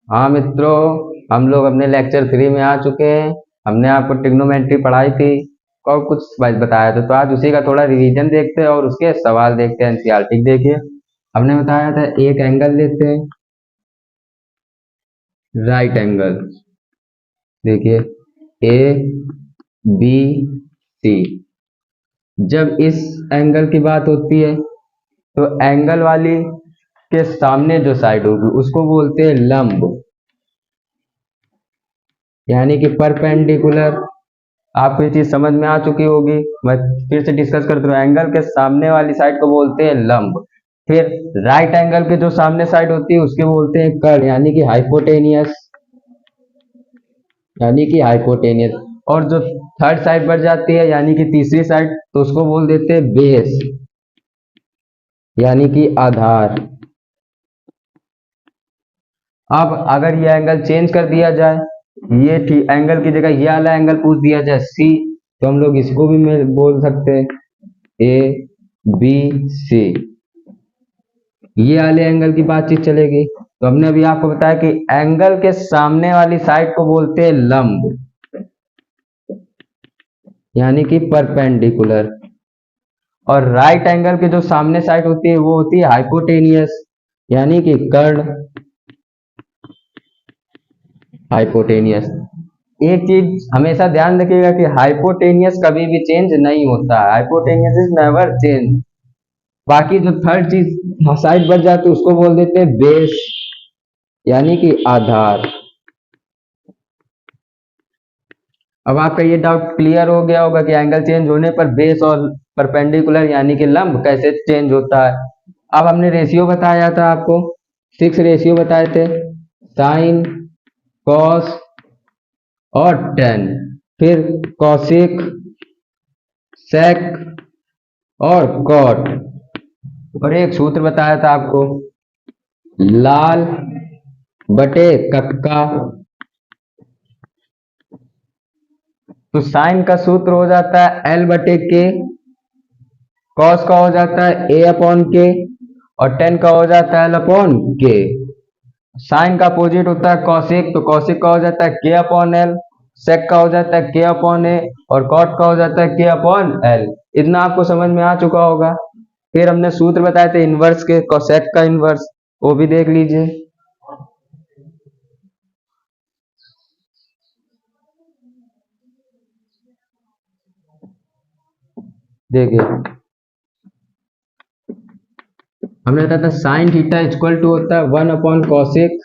हाँ मित्रों, हम लोग अपने लेक्चर 3 में आ चुके हैं। हमने आपको ट्रिग्नोमेट्री पढ़ाई थी और कुछ बताया था, तो आज उसी का थोड़ा रिवीजन देखते हैं और उसके सवाल देखते हैं। एनसीईआरटी देखिए, हमने बताया था एक एंगल लेते हैं, राइट एंगल। देखिए ए बी सी। जब इस एंगल की बात होती है तो एंगल वाली के सामने जो साइड होगी उसको बोलते हैं लंब, यानी कि परपेंडिकुलर। आपको ये चीज समझ में आ चुकी होगी। मैं फिर से डिस्कस करता हूँ। एंगल के सामने वाली साइड को बोलते हैं लंब। फिर राइट एंगल के जो सामने साइड होती है उसके बोलते हैं कर्ण, यानी कि हाइपोटेनियस, यानी कि हाइपोटेनियस। और जो थर्ड साइड बढ़ जाती है यानी कि तीसरी साइड, तो उसको बोल देते हैं बेस, यानी कि आधार। अब अगर ये एंगल चेंज कर दिया जाए, ये एंगल की जगह ये वाला एंगल पूछ दिया जाए सी, तो हम लोग इसको भी बोल सकते हैं ए बी सी। ये वाले एंगल की बातचीत चलेगी। तो हमने अभी आपको बताया कि एंगल के सामने वाली साइड को बोलते हैं लंब, यानी कि परपेंडिकुलर। और राइट एंगल के जो सामने साइड होती है वो होती है हाइपोटेनियस, यानी कि कर्ण, हाइपोटेनियस। एक चीज हमेशा ध्यान रखिएगा कि हाइपोटेनियस कभी भी चेंज नहीं होता है, हाइपोटेनियस इज नेवर चेंज। बाकी जो थर्ड चीज साइड बढ़ जाती है उसको बोल देते हैं बेस, यानी कि आधार। अब आपका ये डाउट क्लियर हो गया होगा कि एंगल चेंज होने पर बेस और परपेंडिकुलर यानी कि लंब कैसे चेंज होता है। अब हमने रेशियो बताया था आपको, 6 रेशियो बताए थे, साइन, कॉस और टेन। फिर कॉसिक, सेक और कॉट। और एक सूत्र बताया था आपको, लाल बटे कक्का। तो साइन का सूत्र हो जाता है एल बटे के, कॉस का हो जाता है ए अपॉन के, और टेन का हो जाता है एल अपॉन के। साइन का अपोजिट होता है कॉसिक, तो कॉसिक का हो जाता है के अपॉन एल, सेक का हो जाता है के अपॉन ए, और कॉट का हो जाता है के अपॉन एल। इतना आपको समझ में आ चुका होगा। फिर हमने सूत्र बताए थे इनवर्स के, कोसेक का इनवर्स, वो भी देख लीजिए। देखिए हमने बताया था साइन थीटा इक्वल टू होता है 1 अपॉन कॉसिक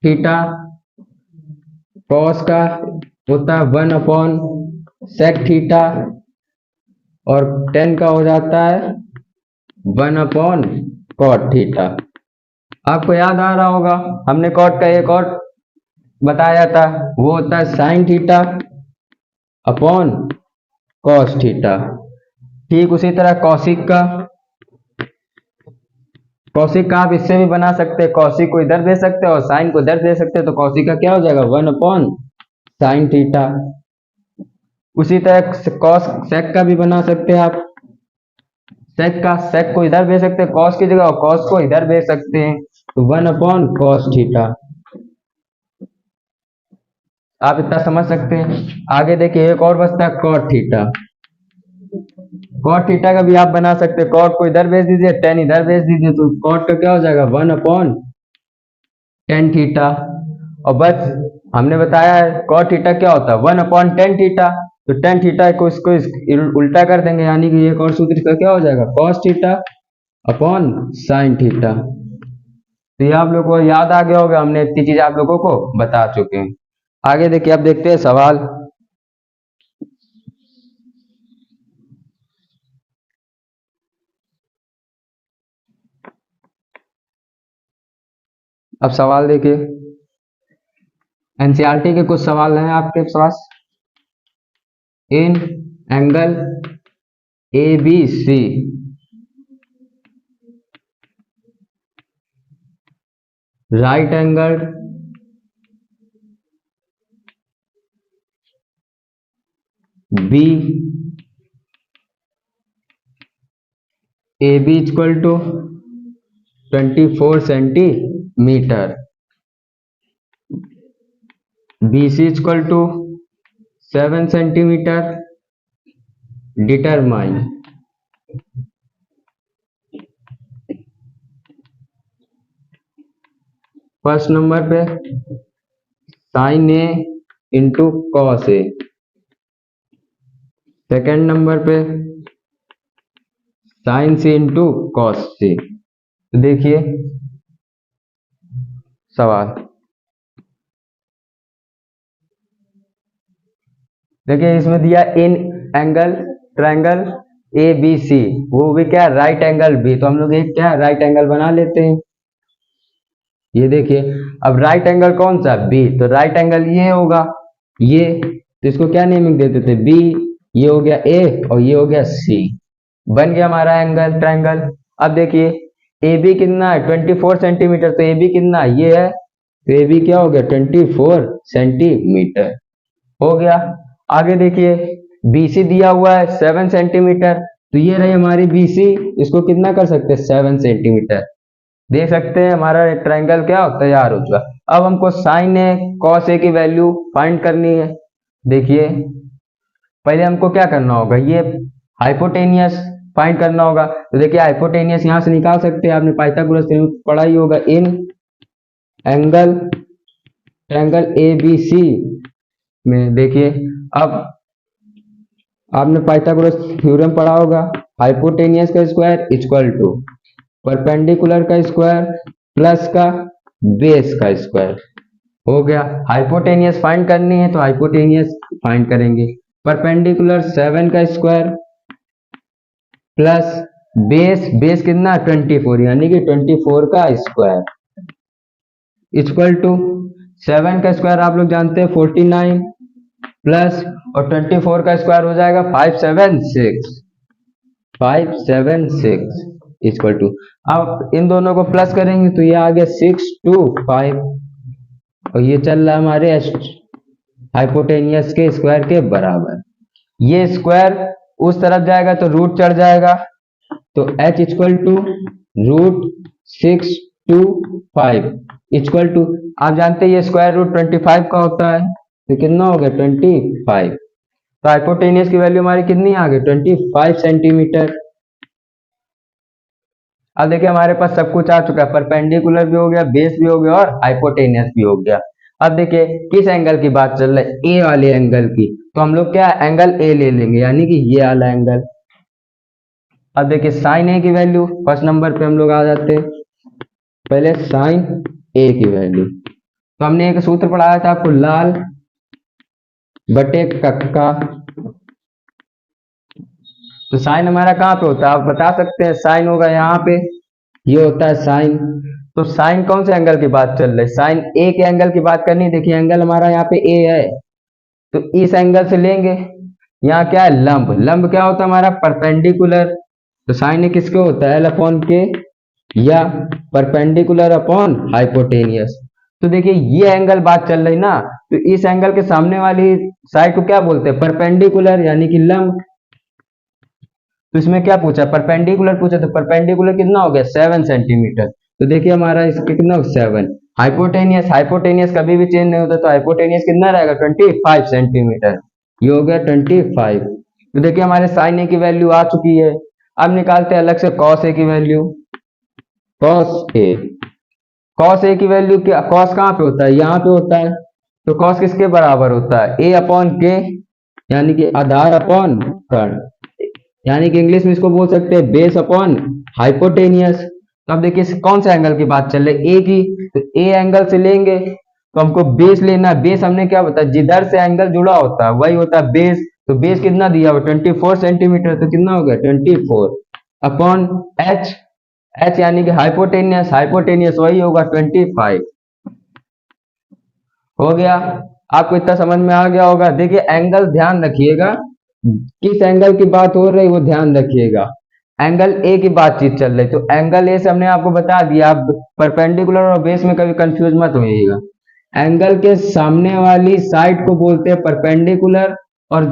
थीटा, कॉस का होता है 1 अपॉन सेक थीटा, और टेन का हो जाता है 1 अपॉन कॉट थीटा। आपको याद आ रहा होगा हमने कॉट का एक और बताया था, वो होता है sine theta upon cos theta. ठीक उसी तरह कौशिक का आप इससे भी बना सकते हैं, कौशिक को इधर दे सकते हैं और साइन को इधर दे सकते हैं, तो कौशिक का क्या हो जाएगा 1 अपॉन साइन थीटा। उसी तरह कॉस सेक का भी बना सकते हैं आप, सेक को इधर दे सकते हैं कॉस की जगह, और कॉस को इधर दे सकते हैं, तो 1 अपॉन कॉस थीटा। आप इतना समझ सकते हैं। आगे देखिए एक और बचता है कॉट थीटा। कॉट थीटा का भी आप बना सकते हैं, कॉट को इधर भेज दीजिए, टेन इधर भेज दीजिए, तो कॉट का क्या हो जाएगा 1 अपॉन टेन थीटा। और बस हमने बताया है कॉट थीटा क्या होता है 1 अपॉन टेन थीटा, तो टेन थीटा को इसको उल्टा कर देंगे, यानी कि एक और सूत्र इसका क्या हो जाएगा cos theta upon sine theta. तो ये आप लोगों को याद आ गया होगा, हमने इतनी चीज आप लोगों को बता चुके हैं। आगे देखिए, अब देखते हैं सवाल। अब सवाल देखिए, एनसीईआरटी के कुछ सवाल हैं आपके पास। In angle A B C right angle B A B equal to 24 centimetre. BC equal to 7 centimetre, determine first number पे sine A into cos A, second number पे sine C into cos C. तो देखिए सवाल, देखिए इसमें दिया in angle triangle A B C, वो भी क्या राइट एंगल बी, तो हम लोग एक क्या राइट एंगल बना लेते हैं। ये देखिए अब राइट एंगल कौन सा बी, तो राइट एंगल ये होगा ये, तो इसको क्या नेमिंग देते थे बी, ये हो गया ए और ये हो गया सी, बन गया हमारा एंगल ट्रायंगल। अब देखिए ए बी कितना है 24 सेंटीमीटर, तो ए बी कितना ये है, तो ए बी क्या हो गया 24 सेंटीमीटर हो गया। आगे देखिए BC दिया हुआ है 7 सेंटीमीटर, तो ये रही हमारी BC, इसको कितना कर सकते हैं 7 सेंटीमीटर, देख सकते हैं हमारा ट्रायंगल क्या तैयार हो चुका। अब हमको साइन ए कॉस ए की वैल्यू फाइंड करनी है। देखिए पहले हमको क्या करना होगा, ये हाइपोटेनियस फाइंड करना होगा, तो देखिए हाइपोटेनियस यहां से निकाल सकते हैं, आपने पाइथागोरस थ्योरम पढ़ा ही होगा। इन एंगल ट्रायंगल ABC में देखिए अब आपने पाइथागोरस थ्योरम पढ़ा होगा, हाइपोटेनियस का स्क्वायर इक्वल टू परपेंडिकुलर का स्क्वायर प्लस का बेस का स्क्वायर हो गया। हाइपोटेनियस फाइंड करनी है तो हाइपोटेनियस फाइंड करेंगे, परपेंडिकुलर 7 का स्क्वायर प्लस बेस कितना 24, यानी कि 24 का स्क्वायर इक्वल टू 7 का स्क्वायर आप लोग जानते हैं 49 प्लस और 24 का स्क्वायर हो जाएगा 576 इक्वल टू, अब इन दोनों को प्लस करेंगे तो ये आ गया 625 और ये चल रहा है हमारे हाइपोटेनियस के स्क्वायर के बराबर। ये स्क्वायर उस तरफ जाएगा तो रूट चढ़ जाएगा, तो h equal to root 625 equal to, आप जानते हैं ये स्क्वायर रूट 25 का होता है, तो कितना हो गया 25, तो हाइपोटेनियस की वैल्यू हमारी कितनी आ गई 25 सेंटीमीटर। अब देखिए हमारे पास सब कुछ आ चुका है, परपेंडिकुलर भी हो गया, बेस भी हो गया और हाइपोटेनियस भी हो गया। अब देखिए किस एंगल की बात चल रही है, ए वाले एंगल की, तो हम लोग क्या एंगल ए ले लेंगे, यानी कि ये वाला एंगल। अब देखिए साइन ए की वैल्यू फर्स्ट नंबर पे हम लोग आ जाते हैं, पहले साइन ए की वैल्यू, तो हमने एक सूत्र पढ़ाया था आपको, लाल बटे कक्का, तो साइन हमारा कहाँ पे होता है आप बता सकते हैं, साइन होगा यहाँ पे, ये होता है साइन। तो साइन कौन से एंगल की बात चल रही है, साइन ए के एंगल की बात करनी है। देखिए एंगल हमारा यहाँ पे ए है, तो इस एंगल से लेंगे, यहाँ क्या है लंब, लंब क्या होता है हमारा परपेंडिकुलर, तो साइन ए किसके होता है एल अपॉन के या परपेंडिकुलर अपॉन हाइपोटेनियस। तो देखिए ये एंगल बात चल रही ना, तो इस एंगल के सामने वाली साइड को क्या बोलते हैं परपेंडिकुलर, यानी कि लंब। तो इसमें क्या पूछा परपेंडिकुलर पूछा, तो परपेंडिकुलर कितना हो गया 7 सेंटीमीटर, तो देखिए हमारा इसके कितना 7। हाइपोटेनियस कभी भी चेंज नहीं होता, तो हाइपोटेनियस कितना रहेगा 25 सेंटीमीटर, ये हो गया 25। तो देखिए हमारे साइन ए की वैल्यू आ चुकी है। अब निकालते हैं अलग से कॉस ए की वैल्यू, कॉस ए की वैल्यू क्या, कॉस कहाँ पे होता है यहाँ पे होता है, तो कॉस किसके बराबर होता है ए अपॉन के, यानी कि आधार अपॉन कर्ण, यानी कि इंग्लिश में इसको बोल सकते हैं बेस अपॉन हाइपोटेनियस। तो अब देखिए कौन सा एंगल की बात चल रही है ए की, तो ए एंगल से लेंगे तो हमको बेस लेना, बेस हमने क्या बताया जिधर से एंगल जुड़ा होता है वही होता है बेस, तो बेस कितना दिया हुआ 24 सेंटीमीटर, तो कितना हो गया 24 अपॉन एच, एच यानी कि हाइपोटेनियस वही होगा 25 हो गया। आपको इतना समझ में आ गया होगा। देखिए एंगल ध्यान रखिएगा, किस एंगल की बात हो रही वो ध्यान रखिएगा, एंगल ए की बातचीत चल रही, तो एंगल ए से हमने आपको बता दिया, आप परपेंडिकुलर और बेस में कभी कंफ्यूज मत होइएगा। एंगल के सामने वाली साइड को बोलते हैं परपेंडिकुलर और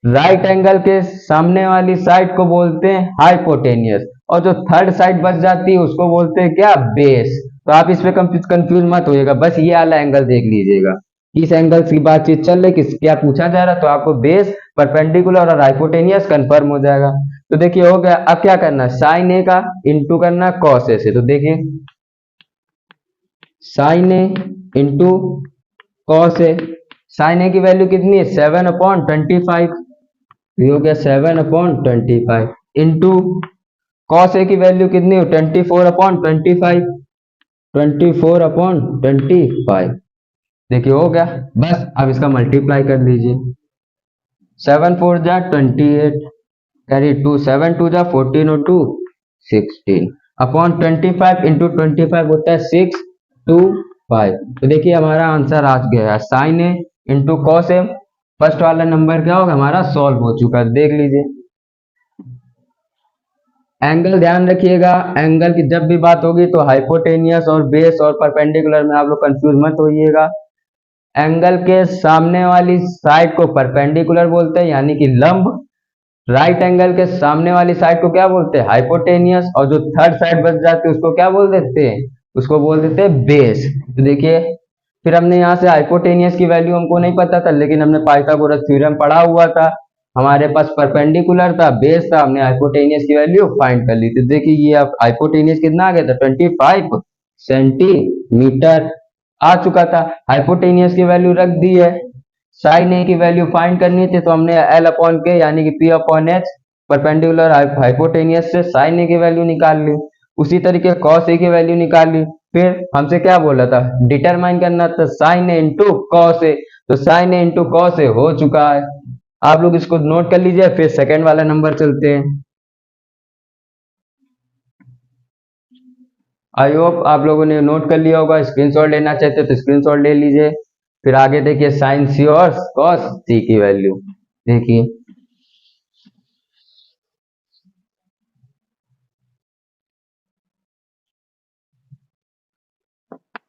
राइट एंगल के सामने वाली साइड को बोलते हैं हाइपोटेनियस, और जो थर्ड साइड बच जाती है उसको बोलते हैं क्या बेस। तो आप इस पे कंफ्यूज मत होइएगा, बस ये वाला एंगल देख लीजिएगा। किस एंगल की बातचीत चल रही, किस क्या पूछा जा रहा, तो आपको बेस, परपेंडिकुलर और हाइपोटेनियस कंफर्म हो जाएगा। तो देखिए हो गया। अब क्या करना है, साइन ए का इंटू करना कॉस ए से। तो देखिए sign A into cos A. Sign ए की वैल्यू कितनी है, 7/25। ये हो गया 7/25 इंटू कॉस ए की वैल्यू कितनी हो, 24/25। 24/25 देखिए हो गया। बस अब इसका मल्टीप्लाई कर लीजिए। 7 4 जा 28, कैरी 2, 7 2 जा 14 और 2 16 अपॉन 25 इंटू 25 होता है 625। तो देखिए हमारा आंसर आ गया है, sign A into cos A. First वाला नंबर क्या होगा हमारा, सॉल्व हो चुका है, देख लीजिए। एंगल ध्यान रखिएगा, एंगल की जब भी बात होगी तो हाइपोटेनियस और बेस और परपेंडिकुलर में आप लोग कंफ्यूज मत होइएगा। एंगल के सामने वाली साइड को परपेंडिकुलर बोलते हैं यानी कि लंब। राइट एंगल के सामने वाली साइड को क्या बोलते हैं, हाइपोटेनियस। और जो थर्ड साइड बच जाती है उसको क्या बोल देते हैं, उसको बोल देते हैं बेस। तो देखिए फिर हमने यहाँ से हाइपोटेनियस की वैल्यू हमको नहीं पता था, लेकिन हमने पाइथागोरस थ्योरम पढ़ा हुआ था, हमारे पास परपेंडिकुलर था, बेस था, हमने हाइपोटेनियस की वैल्यू फाइंड कर ली थी। देखिए ये अब हाइपोटेनियस कितना आ गया था, 25 सेंटीमीटर आ चुका था। हाइपोटेनियस की वैल्यू रख दी है। साइन ए की वैल्यू फाइंड करनी थी तो हमने एल अपॉन के यानी कि P upon H perpendicular hypotenuse से साइन ए की वैल्यू निकाल ली। उसी तरीके कॉस ए की वैल्यू निकाल ली। फिर हमसे क्या बोला था, डिटरमाइन करना था साइन ए इंटू कॉस ए। तो साइन ए इंटू कॉस ए हो चुका है। आप लोग इसको नोट कर लीजिए, फिर सेकंड वाला नंबर चलते हैं। आई होप आप लोगों ने नोट कर लिया होगा, स्क्रीनशॉट लेना चाहते हो तो स्क्रीनशॉट ले लीजिए। फिर आगे देखिए साइन सी और कॉस सी की वैल्यू देखिए।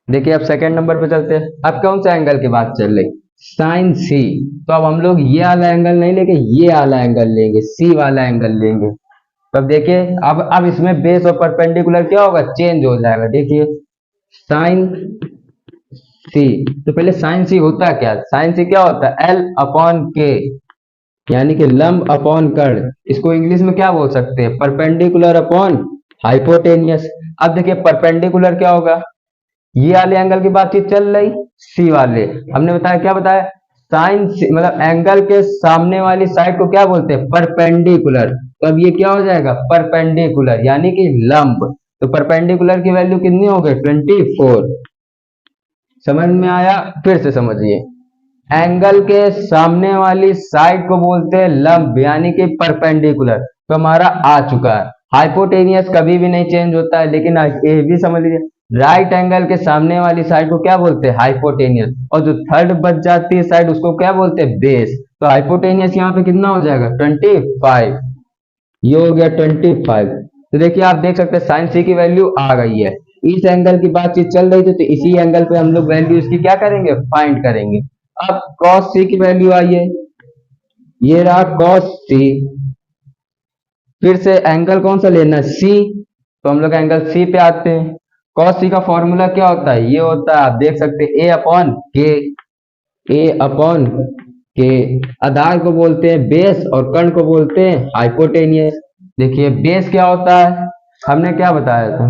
देखिए अब सेकंड नंबर पे चलते हैं। अब कौन सा एंगल की बात चल रही, साइन सी। तो अब हम लोग ये वाला एंगल नहीं लेंगे, ये वाला एंगल लेंगे, सी वाला एंगल लेंगे। तो अब देखिए अब इसमें बेस और परपेंडिकुलर क्या होगा, चेंज हो जाएगा। देखिए साइन सी, तो पहले साइन सी होता क्या, साइन सी क्या होता है, एल अपॉन के यानी कि लंब अपॉन कर्ण। इसको इंग्लिश में क्या बोल सकते हैं, परपेंडिकुलर अपॉन हाइपोटेनियस। अब देखिए परपेंडिकुलर क्या होगा, ये वाले एंगल की बातचीत चल रही, सी वाले हमने बताया क्या बताया, साइन मतलब एंगल के सामने वाली साइड को क्या बोलते हैं, परपेंडिकुलर। तो अब ये क्या हो जाएगा, परपेंडिकुलर यानी कि लंब। तो परपेंडिकुलर की वैल्यू कितनी हो गई, 24। समझ में आया, फिर से समझिए। एंगल के सामने वाली साइड को बोलते हैं लंब यानी कि परपेंडिकुलर। तो हमारा आ चुका है। हाइपोटेनियस कभी भी नहीं चेंज होता है, लेकिन ये भी समझ लीजिए राइट एंगल के सामने वाली साइड को क्या बोलते हैं, हाइपोटेनियस। और जो थर्ड बच जाती है साइड उसको क्या बोलते हैं, बेस। तो हाइपोटेनियस यहाँ पे कितना हो जाएगा, 25। ये हो गया 25। तो देखिए आप देख सकते हैं साइन सी की वैल्यू आ गई है। इस एंगल की बातचीत चल रही थी तो इसी एंगल पे हम लोग वैल्यू इसकी क्या करेंगे, फाइंड करेंगे। अब cos सी की वैल्यू आई है, ये रहा cos सी। फिर से एंगल कौन सा लेना है, सी। तो हम लोग एंगल सी पे आते हैं। cos सी का फॉर्मूला क्या होता है, ये होता है, आप देख सकते हैं, ए अपॉन के। ए अपॉन के। आधार को बोलते हैं बेस और कर्ण को बोलते हैं हाइपोटेनियस। देखिए बेस क्या होता है, हमने क्या बताया था,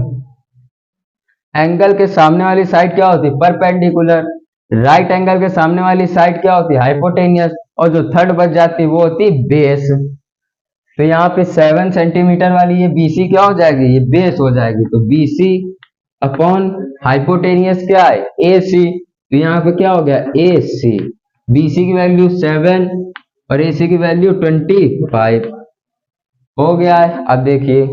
एंगल के सामने वाली साइड क्या होती है, परपेंडिकुलर। राइट एंगल के सामने वाली साइड क्या होती है, हाइपोटेनियस। और जो थर्ड बच जाती है वो होती है बेस। तो यहाँ पे 7 सेंटीमीटर वाली ये बीसी क्या हो जाएगी, ये बेस हो जाएगी। तो बीसी अपॉन हाइपोटेनियस क्या है, ए सी। तो यहाँ पे क्या हो गया, ए सी। बीसी की वैल्यू 7 और ए सी की वैल्यू 25 हो गया है। अब देखिए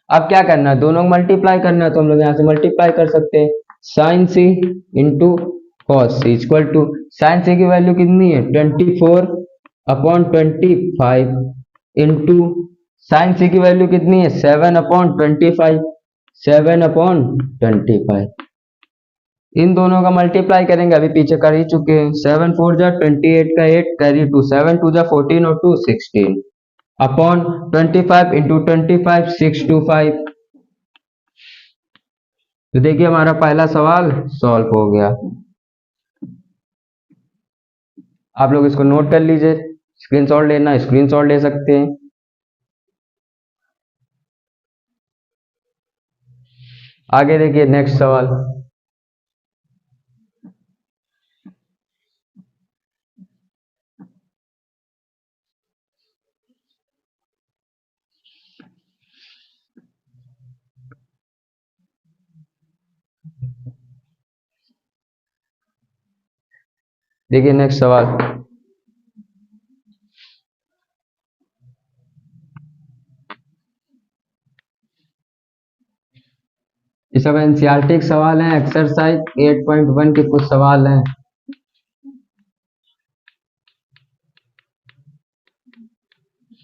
अब क्या करना है, दोनों को मल्टीप्लाई करना है। तो हम लोग यहाँ से मल्टीप्लाई कर सकते हैं, sine C into cos C equal to, sine C की वैल्यू कितनी है, 24/25 इंटू साइन सी की वैल्यू कितनी है, 7/25। 7/25 इन दोनों का मल्टीप्लाई करेंगे, अभी पीछे कर ही चुके हैं। 7 4 जा 28 का 8 कैरी 2, 7 2 जा 14 और 2 16 अपॉन 25 इंटू 25 625। तो देखिए हमारा पहला सवाल सॉल्व हो गया। आप लोग इसको नोट कर लीजिए, स्क्रीनशॉट लेना स्क्रीनशॉट ले सकते हैं। आगे देखिए नेक्स्ट सवाल। देखिए नेक्स्ट सवाल। ये सब एनसीईआरटी के सवाल हैं, एक्सरसाइज 8.1 के कुछ सवाल हैं।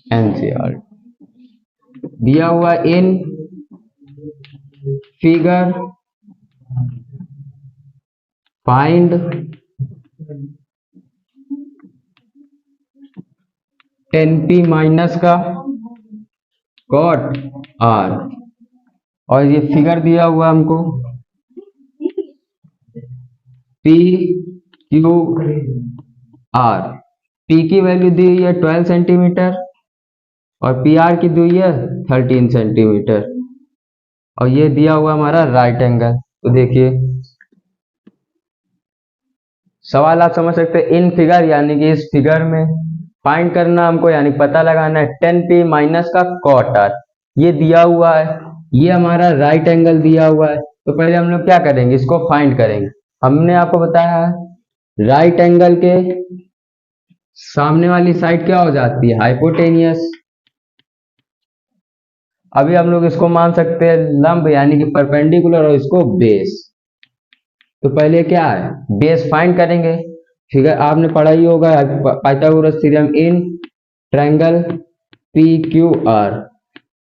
एनसीईआरटी दिया हुआ in figure find 10p minus का कॉट आर, और ये फिगर दिया हुआ हमको पी क्यू आर। पी की वैल्यू दी हुई है 12 सेंटीमीटर और पी आर की दी हुई है 13 सेंटीमीटर, और ये दिया हुआ हमारा राइट एंगल। तो देखिए सवाल आप समझ सकते हैं, इन फिगर यानी कि इस फिगर में फाइंड करना हमको, यानी पता लगाना है 10p माइनस का कॉट आर। ये दिया हुआ है, ये हमारा राइट एंगल दिया हुआ है। तो पहले हम लोग क्या करेंगे, इसको फाइंड करेंगे। हमने आपको बताया है राइट एंगल के सामने वाली साइड क्या हो जाती है, हाइपोटेनियस। अभी हम लोग इसको मान सकते हैं लंब यानी कि परपेंडिकुलर, और इसको बेस। तो पहले क्या है, बेस फाइंड करेंगे। फिगर आपने पढ़ा ही होगा, Pythagoras theorem in triangle P Q R.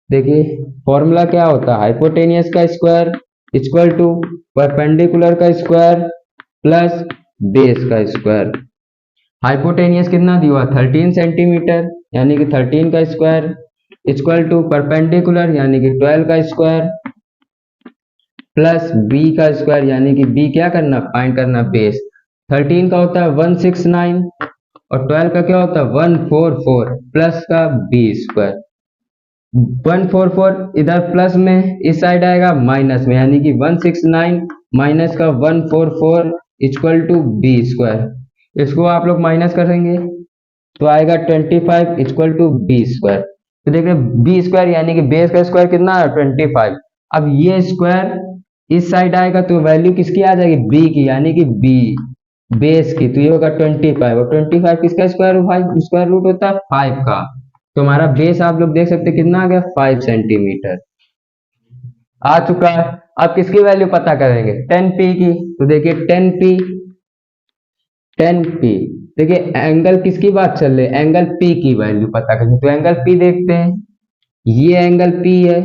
देखिए फॉर्मूला क्या होता है, हाइपोटेनियस का स्क्वायर इक्वल टू परपेंडिकुलर का स्क्वायर प्लस बेस का स्क्वायर। हाइपोटेनियस कितना दिया हुआ, 13 सेंटीमीटर, यानी कि 13 का स्क्वायर इक्वल टू परपेंडिकुलर यानी कि 12 का स्क्वायर प्लस बी का स्क्वायर, यानी कि बी क्या करना, फाइंड करना बेस। 13 का होता है 169 और 12 का क्या होता है 144 प्लस का बी स्क्वायर। 144 इधर प्लस में, इस साइड आएगा माइनस में, यानी कि 169 माइनस का 144 इक्वल टू बी स्क्वायर। इसको आप लोग माइनस करेंगे तो आएगा 25 इक्वल टू बी स्क्वायर। तो देखिए बी स्क्वायर यानी कि बेस का स्क्वायर कितना है 25। अब ये स्क्वायर इस साइड आएगा तो वैल्यू किसकी आ जाएगी, बी की, यानी कि बी बेस की। तो ये होगा 25, और 25 किसका स्क्वायर रूट होता है 5 का। तो हमारा बेस आप लोग देख सकते हैं कितना आ गया, 5 सेंटीमीटर आ चुका है। अब किसकी वैल्यू पता करेंगे, 10p की। तो देखिए 10p देखिए एंगल किसकी बात चल रही है, एंगल p की वैल्यू पता करेंगे। तो एंगल p देखते हैं, ये एंगल p है।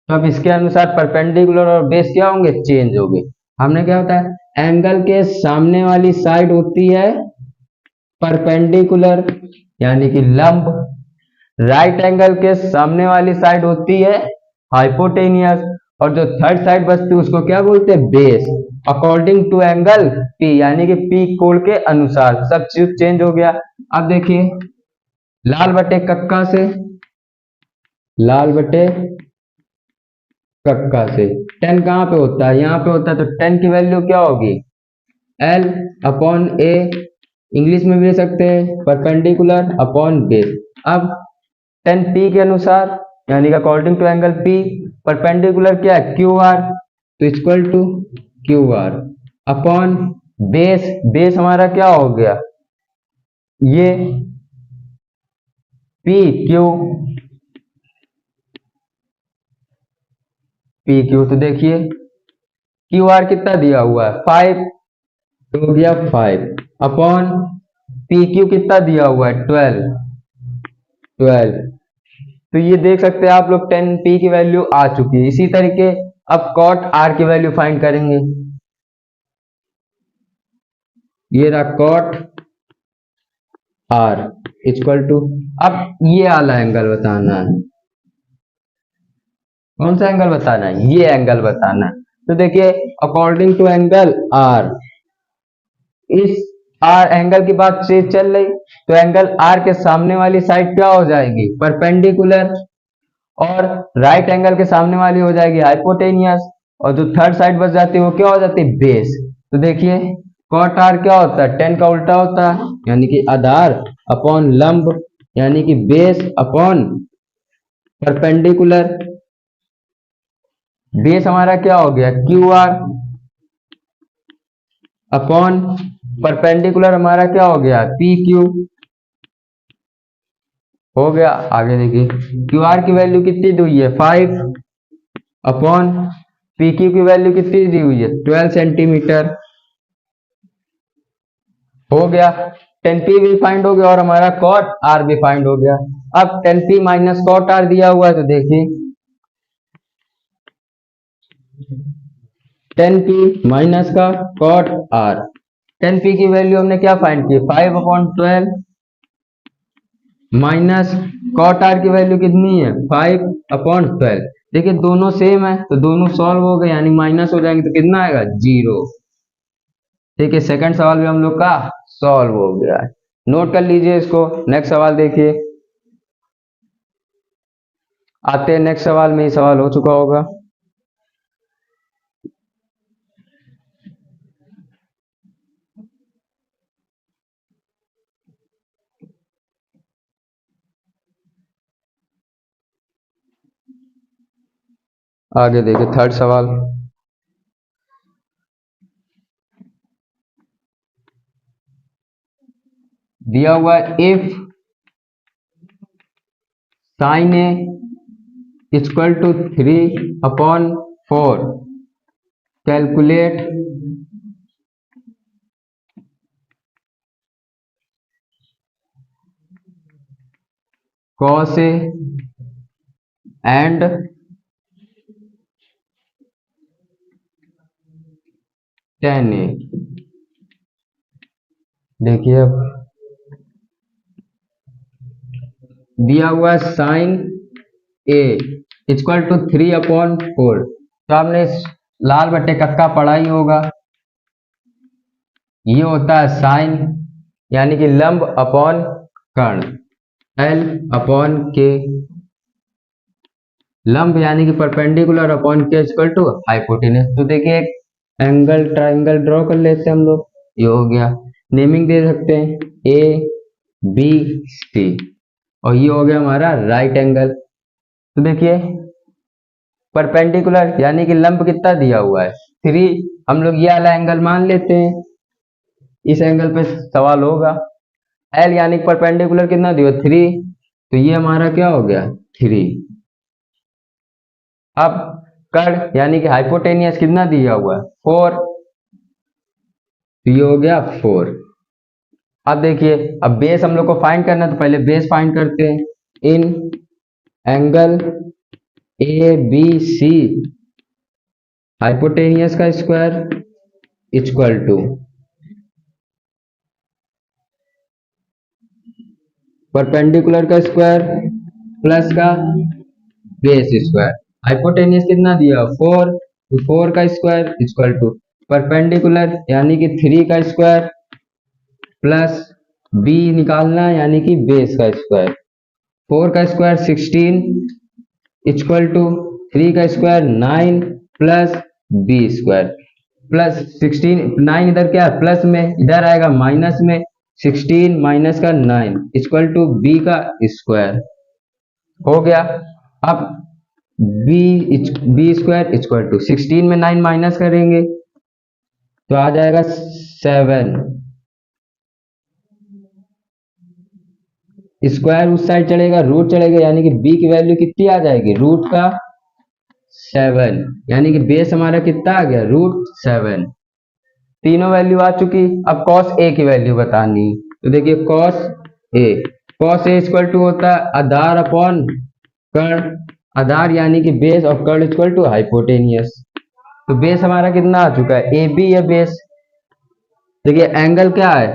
तो अब इसके अनुसार परपेंडिकुलर और बेस क्या होंगे, चेंज होंगे। हमने क्या होता है, एंगल के सामने वाली साइड होती है परपेंडिकुलर यानी कि लंब, राइट एंगल के सामने वाली साइड होती है हाइपोटेनियस, और जो थर्ड साइड बचती है उसको क्या बोलते हैं, base. According to angle P, यानी कि P कोड के अनुसार सब चीज चेंज हो गया। अब देखिए लाल बटे कक्का से, लाल बटे कक्का से 10 कहाँ पे होता है, यहाँ पे होता है। तो 10 की वैल्यू क्या होगी, L अपॉन A, इंग्लिश में भी ले सकते हैं परपेंडिकुलर अपॉन बेस। अब 10p के अनुसार यानी कि according to angle P, perpendicular क्या है QR, तो equal to QR upon base. Base हमारा क्या हो गया, ये PQ। तो देखिए QR कितना दिया हुआ है 5, तो हो गया 5 अपॉन PQ कितना दिया हुआ है 12। तो ये देख सकते हैं आप लोग 10p की वैल्यू आ चुकी है। इसी तरीके अब कॉट r की वैल्यू फाइंड करेंगे। ये रहा कॉट r इक्वल टू, अब ये वाला एंगल बताना है। कौन सा एंगल बताना है, ये एंगल बताना है। तो देखिए अकॉर्डिंग टू एंगल r, इस आर एंगल की बात से चल रही, तो एंगल आर के सामने वाली साइड क्या हो जाएगी, परपेंडिकुलर, और राइट एंगल के सामने वाली हो जाएगी हाइपोटेनियस, और जो थर्ड साइड बच जाती है वो क्या हो जाती है, बेस। तो देखिए कॉट आर क्या होता है, टेन का उल्टा होता है, यानी कि आधार अपॉन लंब, यानी कि बेस अपॉन परपेंडिकुलर। बेस हमारा क्या हो गया, क्यू आर, अपॉन परपेंडिकुलर हमारा क्या हो गया, पी क्यू। हो गया। आगे देखिए क्यू आर की वैल्यू कितनी दी हुई है, 5, अपॉन पी क्यू की वैल्यू कितनी दी हुई है, 12 सेंटीमीटर। हो गया। 10p भी फाइंड हो गया और हमारा कॉट आर भी फाइंड हो गया। अब 10p माइनस कॉट आर दिया हुआ है, तो देखिए 10p माइनस का कॉट आर, 10p की वैल्यू हमने क्या फाइंड की, 5/12, माइनस कॉट आर की वैल्यू कितनी है, 5/12। देखिए दोनों सेम है तो दोनों सॉल्व हो गए, यानी माइनस हो जाएंगे तो कितना आएगा, 0। ठीक है, सेकंड सवाल भी हम लोग का सॉल्व हो गया है। नोट कर लीजिए इसको। नेक्स्ट सवाल देखिए, आते हैं नेक्स्ट सवाल में, ये सवाल हो चुका होगा। आगे देखिए थर्ड सवाल, दिया हुआ है if sine A equal to 3/4, calculate cos A and tan A. देखिए अब दिया हुआ है साइन ए इक्वल टू 3/4, तो आपने लाल बट्टे कक्का पढ़ा ही होगा। ये होता है साइन, यानी कि लंब अपॉन कर्ण, एल अपॉन के, लंब यानी कि परपेंडिकुलर अपॉन के इक्वल टू हाइपोटेनस। तो देखिए एक एंगल ट्राइंगल ड्रॉ कर लेते हैं हम लोग, ये हो गया। नेमिंग दे सकते हैं ए बी सी, और ये हो गया हमारा राइट एंगल। तो देखिए परपेंडिकुलर यानी कि लंब कितना दिया हुआ है, 3, हम लोग ये वाला एंगल मान लेते हैं, इस एंगल पे सवाल होगा। एल यानी कि परपेंडिकुलर कितना दिया, 3, तो ये हमारा क्या हो गया, 3। अब कर्ण यानी कि हाइपोटेनियस कितना दिया हुआ है, 4, तो ये हो गया 4। अब देखिए अब बेस हम लोग को फाइंड करना है, तो पहले बेस फाइंड करते हैं। In angle A B C hypotenuse का स्क्वायर इक्वल टू परपेंडिकुलर का स्क्वायर प्लस का बेस स्क्वायर। हाइपोटेनियस कितना दिया, 4, तो 4 का स्क्वायर इक्वल टू परपेंडिकुलर यानी कि 3 का स्क्वायर प्लस बी निकालना है यानी कि बेस का स्क्वायर। 4 का स्क्वायर 16 इक्वल टू 3 का square 9 plus B square, plus 16, 9 इधर क्या है प्लस में, इधर आएगा माइनस में, 16 माइनस का 9 इक्वल टू बी का स्क्वायर। हो गया। अब बी स्क्वायर इक्वल टू 16 में 9 माइनस करेंगे तो आ जाएगा 7, स्क्वायर उस साइड चलेगा, रूट चलेगा, यानी कि बी की वैल्यू कितनी आ जाएगी, रूट का 7, यानी कि बेस हमारा कितना आ गया, √7। तीनों वैल्यू आ चुकी। अब cos a की वैल्यू बतानी, तो देखिए cos a इक्वल टू होता है आधार अपॉन कर्ण, आधार यानी कि बेस, और कर्ण इक्वल टू हाइपोटेनियस। तो बेस हमारा कितना आ चुका है, ए बी है बेस। देखिए एंगल क्या है,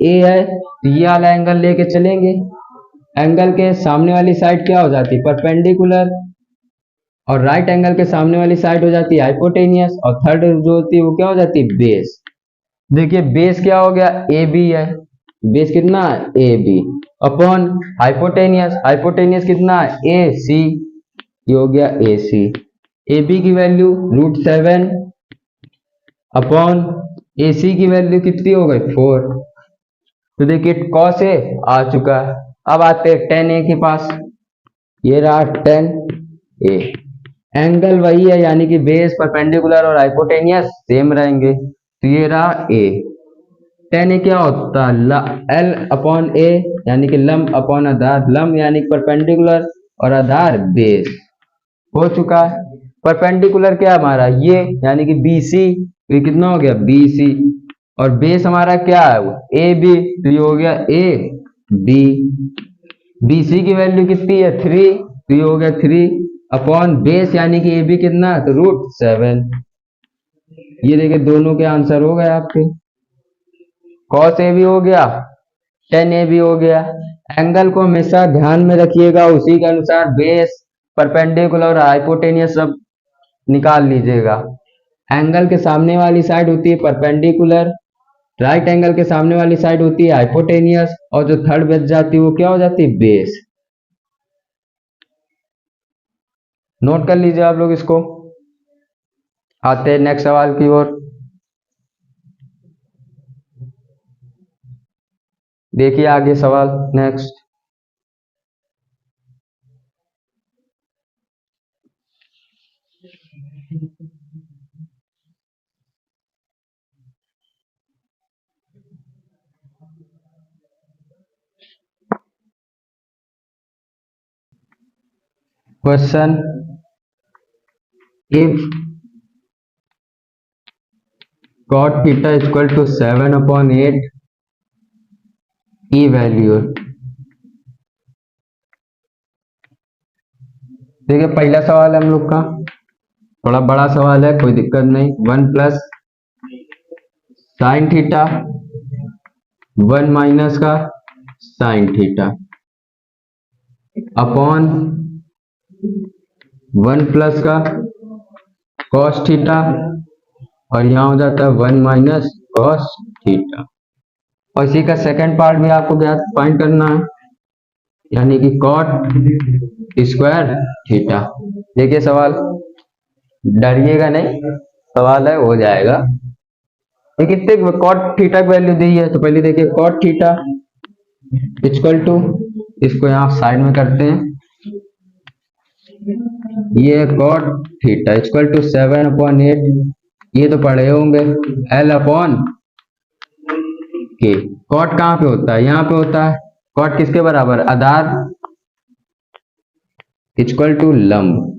ए है, तो ये वाला एंगल लेके चलेंगे, एंगल के सामने वाली साइड क्या हो जाती है, परपेंडिकुलर, और राइट एंगल के सामने वाली साइड हो जाती है हाइपोटेनियस, और थर्ड जो होती है वो क्या हो जाती है, बेस। देखिए बेस क्या हो गया, ए बी है, बेस कितना है A B, upon hypotenuse, hypotenuse कितना है ए सी, ये हो गया ए सी, ए बी की वैल्यू √7 अपॉन ए सी की वैल्यू कितनी हो गई 4। तो देखिए कॉस ए आ चुका है। अब आते हैं 10 ए के पास, ये रहा 10 ए, एंगल वही है यानी कि बेस परपेंडिकुलर और हाइपोटेनियस सेम रहेंगे, तो ये रहा ए। 10 ए क्या होता है एल अपॉन ए यानी कि लंब अपॉन आधार, लंब यानी कि परपेंडिकुलर और आधार बेस हो चुका है। परपेंडिकुलर क्या हमारा ये यानी कि बी सी, ये कितना हो गया बी सी, और बेस हमारा क्या है वो ए बी, तो ये हो गया ए बी, बी सी की वैल्यू कितनी है 3, तो ये हो गया 3 अपॉन बेस यानी कि ए बी कितना है तो √7। ये देखिए दोनों के आंसर हो गए आपके, कॉस ए भी हो गया 10 ए भी हो गया। एंगल को हमेशा ध्यान में रखिएगा, उसी के अनुसार बेस परपेंडिकुलर और हाइपोटेनियस सब निकाल लीजिएगा। एंगल के सामने वाली साइड होती है परपेंडिकुलर, राइट एंगल के सामने वाली साइड होती है हाइपोटेनियस, और जो थर्ड बच जाती है वो क्या हो जाती है बेस। नोट कर लीजिए आप लोग इसको। आते हैं नेक्स्ट सवाल की ओर। देखिए आगे सवाल next, question, if cot theta equal to 7/8 ई वैल्यू। देखिए पहला सवाल है हम लोग का, थोड़ा बड़ा सवाल है, कोई दिक्कत नहीं। 1 प्लस साइन थीटा 1 माइनस का साइन थीटा अपॉन 1 प्लस का कॉस थीटा, और यहाँ हो जाता है 1 माइनस कॉस थीटा। और इसी का सेकंड पार्ट भी आपको ज्ञात फाइंड करना है, यानी कि कॉट स्क्वायर थीटा। देखिए सवाल, डरिएगा नहीं, सवाल है हो जाएगा। ये कितने कॉट थीटा की वैल्यू दी है, तो पहले देखिए कॉट थीटा इक्वल टू, इसको यहाँ साइड में करते हैं, ये कॉट थीटा इक्वल टू 7/8, ये तो पढ़े होंगे एल अपॉन के। कॉट कहाँ पे होता है, यहाँ पे होता है। कॉट किसके बराबर, आधार इक्वल टू लंब,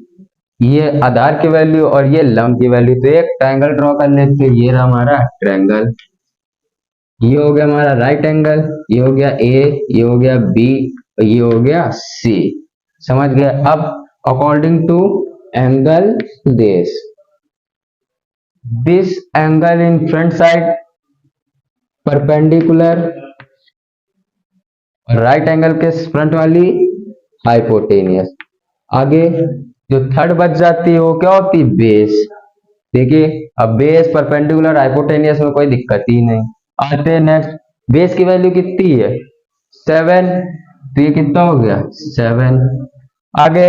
ये आधार की वैल्यू और ये लंब की वैल्यू। तो एक ट्रायंगल ड्रॉ कर लेते हैं, ये रहा हमारा ट्रायंगल, ये हो गया हमारा राइट एंगल, ये हो गया ए, ये हो गया बी, और ये हो गया सी। समझ गए। अब according to angle this angle in front side perpendicular, और राइट एंगल के फ्रंट वाली हाइपोटेनियस। आगे जो थर्ड बच जाती है वो क्या होती है बेस। देखिए अब बेस परपेंडिकुलर हाइपोटेनियस में कोई दिक्कत ही नहीं। आते हैं नेक्स्ट, बेस की वैल्यू कितनी है 7, तो ये कितना हो गया 7। आगे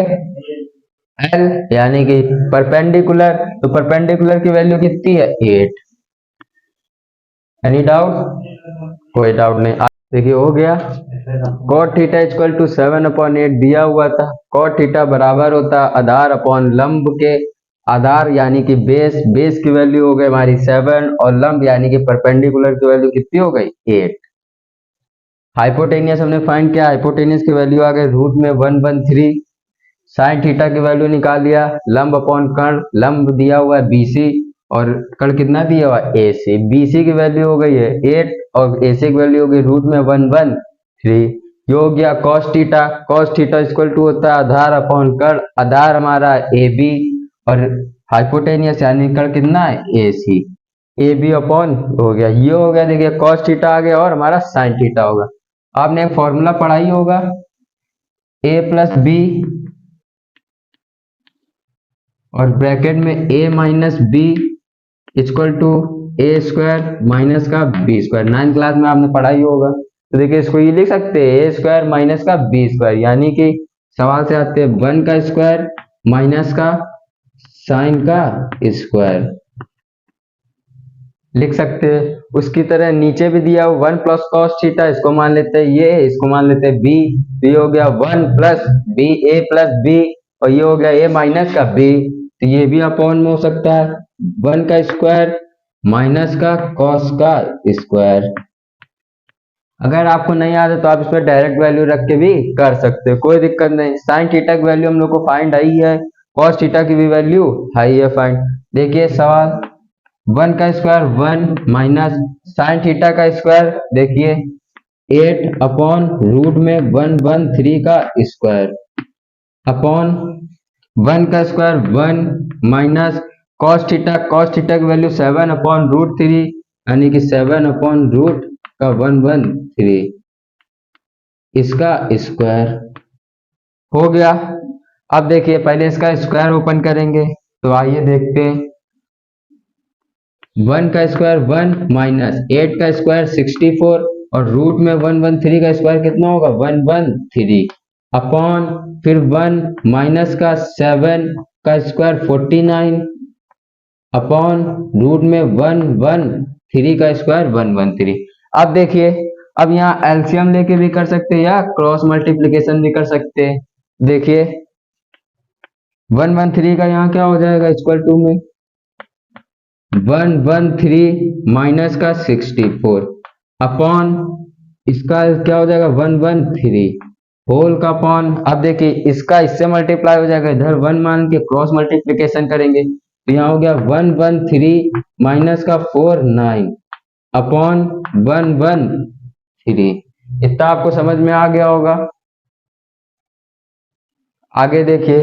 एल यानी कि परपेंडिकुलर, तो परपेंडिकुलर की वैल्यू कितनी है 8। एनी डाउट, कोई डाउट नहीं। देखिए हो गया, cot थीटा इक्वल टू 7/8 दिया हुआ था। cot थीटा बराबर होता है आधार अपॉन लंब के, आधार यानी कि बेस, बेस की वैल्यू हो गई हमारी 7, और लंब यानी कि परपेंडिकुलर की वैल्यू कितनी हो गई 8। हाइपोटेनियस हमने फाइंड किया, हाइपोटेनियस की वैल्यू आ गई √113। साइन थीटा की वैल्यू निकाल लिया, लंब अपॉन कर्ण, लंब दिया हुआ है BC और कर्ण कितना दिया हुआ है AC। BC की वैल्यू हो गई है 8 और AC की वैल्यू हो गई √113। ये हो गया cos theta, cos theta equal to होता है आधार अपॉन कर्ण, आधार हमारा AB और हाइपोटेनियस यानी कर्ण कितना है AC, AB अपॉन हो गया, ये हो गया। देखिए cos थीटा आ गया और हमारा sin थीटा होगा। आपने एक फॉर्मूला पढ़ाई होगा A प्लस B और ब्रैकेट में A minus B equal to A square minus का बी स्क्वायर, 9th क्लास में आपने पढ़ा ही होगा। तो देखिए इसको ये लिख सकते हैं ए स्क्वायर माइनस का बी स्क्वायर, यानी कि सवाल से आते हैं 1 का स्क्वायर माइनस का साइन का स्क्वायर लिख सकते हैं। उसकी तरह नीचे भी दिया हो 1 प्लस कॉस थीटा, इसको मान लेते हैं ये, इसको मान लेते हैं बी, तो ये हो गया 1 प्लस बी ए प्लस बी, और ये हो गया ए माइनस का बी, तो ये भी अपॉन में हो सकता है 1 का स्क्वायर माइनस का कॉस का स्क्वायर। अगर आपको नहीं आता तो आप इसमें डायरेक्ट वैल्यू रख के भी कर सकते हो, कोई दिक्कत नहीं। साइन थीटा की वैल्यू हम लोग को फाइंड आई है, कॉस थीटा की भी वैल्यू आई है फाइंड। देखिए सवाल 1 का स्क्वायर 1 माइनस साइन थीटा का स्क्वायर, देखिए 8 अपॉन रूट में 113 का स्क्वायर अपॉन 1 का स्क्वायर 1 माइनस कॉस थीटा की वैल्यू 7 अपॉन रूट 3, यानी कि 7 अपॉन रूट का 113 इसका स्क्वायर हो गया। अब देखिए पहले इसका स्क्वायर ओपन करेंगे, तो आइए देखते हैं। 1 का स्क्वायर 1 माइनस 8 का स्क्वायर 64, और रूट में 113 का स्क्वायर कितना होगा 113 अपॉन फिर 1 माइनस का 7 का स्क्वायर 49 अपॉन रूट में 113 का स्क्वायर 113। अब देखिए, अब यहाँ एलसीएम लेके भी कर सकते हैं या क्रॉस मल्टीप्लिकेशन भी कर सकते हैं। देखिए 113 का यहाँ क्या हो जाएगा इक्वल टू में 113 माइनस का 64 अपॉन इसका क्या हो जाएगा 113 होल का अपॉन। अब देखिए इसका इससे मल्टीप्लाई हो जाएगा, इधर 1 मान के क्रॉस मल्टीप्लिकेशन करेंगे, तो यहाँ हो गया 113 माइनस का 49 अपॉन 113। इतना आपको समझ में आ गया होगा। आगे देखिए,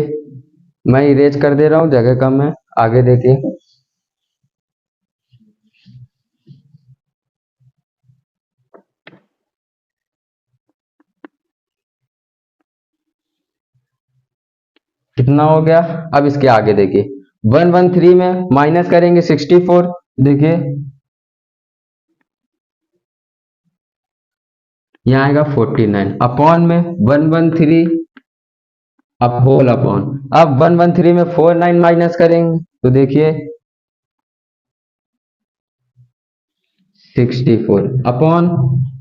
मैं इरेज कर दे रहा हूँ, जगह कम है। आगे देखिए कितना हो गया। अब इसके आगे देखिए 113 में माइनस करेंगे 64, देखिए यहाँ आएगा 49 अपॉन में 113 अब होल अपॉन। अब 113 में 49 माइनस करेंगे तो देखिए 64 अपॉन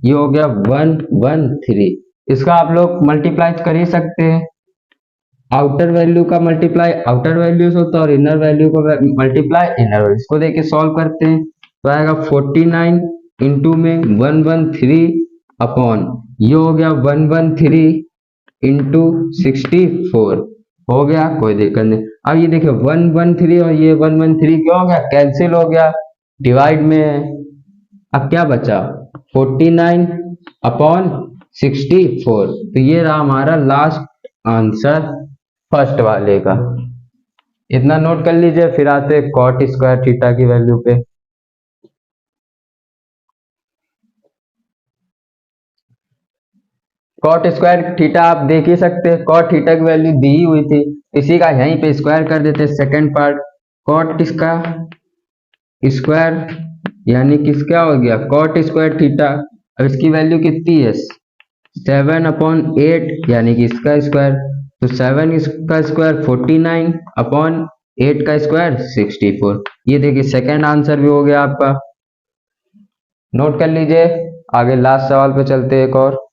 ये हो गया 113। इसका आप लोग मल्टीप्लाई कर ही सकते हैं, आउटर वैल्यू का मल्टीप्लाई आउटर वैल्यू से होता है और इनर वैल्यू का मल्टीप्लाई इनर वैल्यू। इसको देखिए सॉल्व करते हैं, तो आएगा 49 इंटू में 113 अपॉन ये हो गया 113 इंटू 64 हो गया, कोई दिक्कत नहीं। अब ये देखिए 113 और ये 113 क्या हो गया कैंसिल हो गया, डिवाइड में है। अब क्या बचा 49 अपॉन 64, तो ये रहा हमारा लास्ट आंसर फर्स्ट वाले का। इतना नोट कर लीजिए, फिर आते कॉट स्क्वायर थीटा की वैल्यू पे। कॉट स्क्वायर थीटा आप देख ही सकते हैं, कॉट थीटा की वैल्यू दी ही हुई थी, इसी का यहीं पे स्क्वायर कर देते सेकंड पार्ट। कॉट इसका स्क्वायर यानी किसका हो गया कॉट स्क्वायर थीटा। अब इसकी वैल्यू कितनी है 7 अपॉन 8 यानी कि इसका स्क्वायर, तो 7 इसका स्क्वायर 49 अपॉन 8 का स्क्वायर 64। ये देखिए सेकंड आंसर भी हो गया आपका। नोट कर लीजिए, आगे लास्ट सवाल पे चलते हैं एक और।